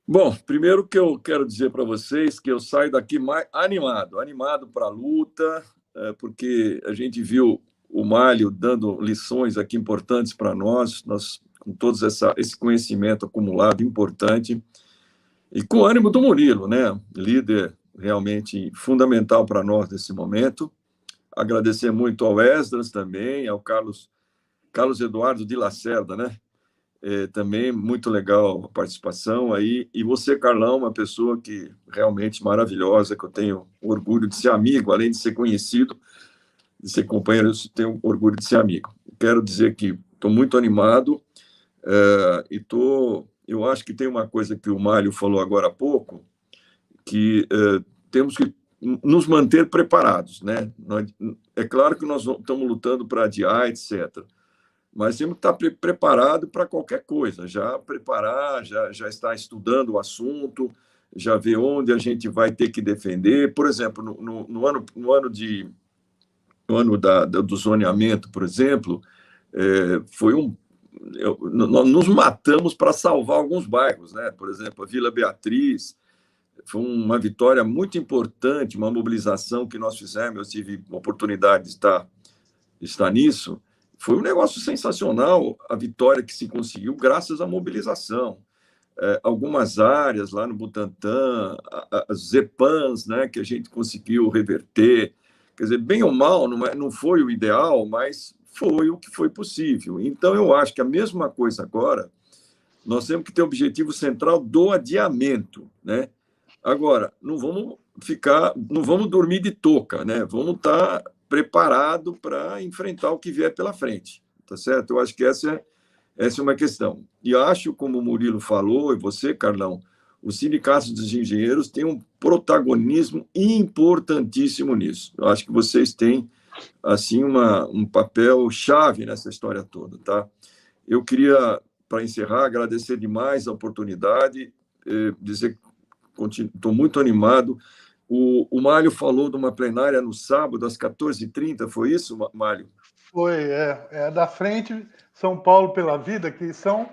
Bom, primeiro que eu quero dizer para vocês que eu saio daqui mais animado para a luta, porque a gente viu o Málio dando lições aqui importantes para nós com todo esse conhecimento acumulado importante, e com o ânimo do Murilo, né? Líder realmente fundamental para nós nesse momento. Agradecer muito ao Esdras também, ao Carlos Eduardo de Lacerda, né? Também muito legal a participação aí. E você, Carlão, uma pessoa que realmente maravilhosa, que eu tenho orgulho de ser amigo, além de ser conhecido, de ser companheiro, eu tenho orgulho de ser amigo. Quero dizer que estou muito animado eu acho que tem uma coisa que o Málio falou agora há pouco, que temos que nos manter preparados, né? É claro que nós estamos lutando para adiar, etc., mas temos que estar preparado para qualquer coisa, já preparar, já estar estudando o assunto, já ver onde a gente vai ter que defender. Por exemplo, no ano do zoneamento, por exemplo, nós nos matamos para salvar alguns bairros, né? Por exemplo, a Vila Beatriz foi uma vitória muito importante, uma mobilização que nós fizemos. Eu tive oportunidade de estar nisso. Foi um negócio sensacional a vitória que se conseguiu graças à mobilização. Algumas áreas lá no Butantã, as ZEPANs, né, que a gente conseguiu reverter. Quer dizer, bem ou mal, não foi o ideal, mas foi o que foi possível. Então, eu acho que a mesma coisa agora, nós temos que ter o objetivo central do adiamento, né? Agora, não vamos dormir de touca, né? Vamos estar preparados para enfrentar o que vier pela frente, tá certo? Eu acho que essa é uma questão. E acho, como o Murilo falou, e você, Carlão, os sindicatos dos engenheiros têm um protagonismo importantíssimo nisso. Eu acho que vocês têm, assim, um papel chave nessa história toda, tá? Eu queria, para encerrar, agradecer demais a oportunidade. dizer que estou muito animado. O Mário falou de uma plenária no sábado, às 14h30, foi isso, Mário? Foi, é da Frente São Paulo pela Vida, que são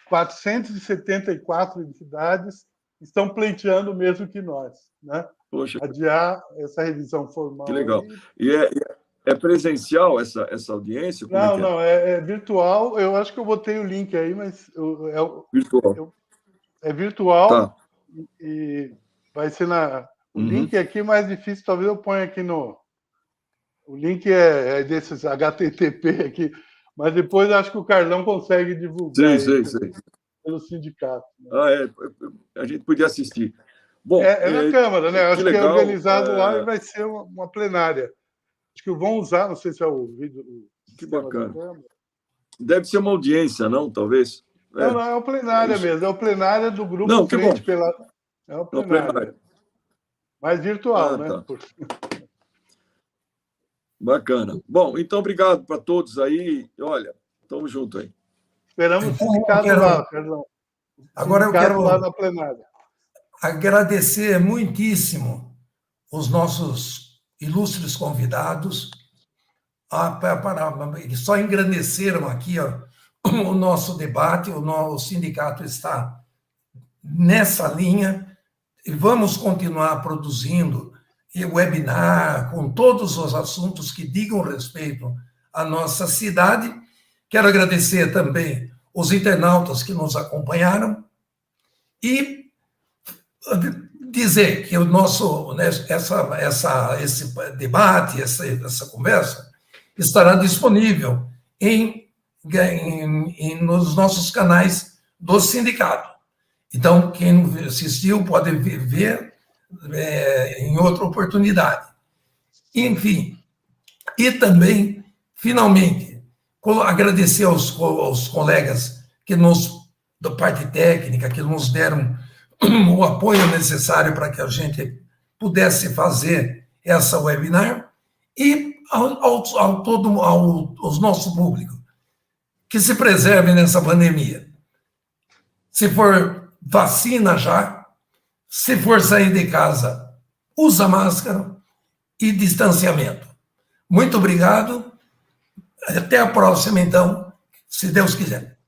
474 entidades que estão pleiteando o mesmo que nós, né? Poxa, adiar essa revisão formal. que legal. Aí. E é presencial essa audiência? Como não, é virtual. Eu acho que eu botei o link aí, mas virtual. É virtual, tá. E vai ser o link aqui mais difícil, talvez eu ponha aqui no... O link é desses HTTP aqui, mas depois acho que o Carlão consegue divulgar pelo sindicato. Né? A gente podia assistir. Bom, na Câmara, né? Acho legal, que é organizado lá e vai ser uma plenária. Acho que vão usar, não sei se é o vídeo. Que bacana. Deve ser uma audiência, não? Talvez? Não, é o plenária mesmo. É o plenária do grupo Frente pela... É o plenária. Mas virtual, né? Tá. Bacana. Bom, então, obrigado para todos aí. Olha, estamos juntos aí. Esperamos o sindicato lá, Carlão. Agora eu quero lá na plenária. Agradecer muitíssimo os nossos ilustres convidados, que só engrandeceram aqui o nosso debate. O sindicato está nessa linha e vamos continuar produzindo webinar com todos os assuntos que digam respeito à nossa cidade. Quero agradecer também os internautas que nos acompanharam e dizer que esse debate, essa conversa, estará disponível nos nossos canais do sindicato. Então, quem assistiu pode ver em outra oportunidade. Enfim, e também, finalmente, agradecer aos colegas da parte técnica, que nos deram o apoio necessário para que a gente pudesse fazer essa webinar, e ao nosso público, que se preserve nessa pandemia. Se for vacina já, se for sair de casa, usa máscara e distanciamento. Muito obrigado. Até a próxima, então, se Deus quiser.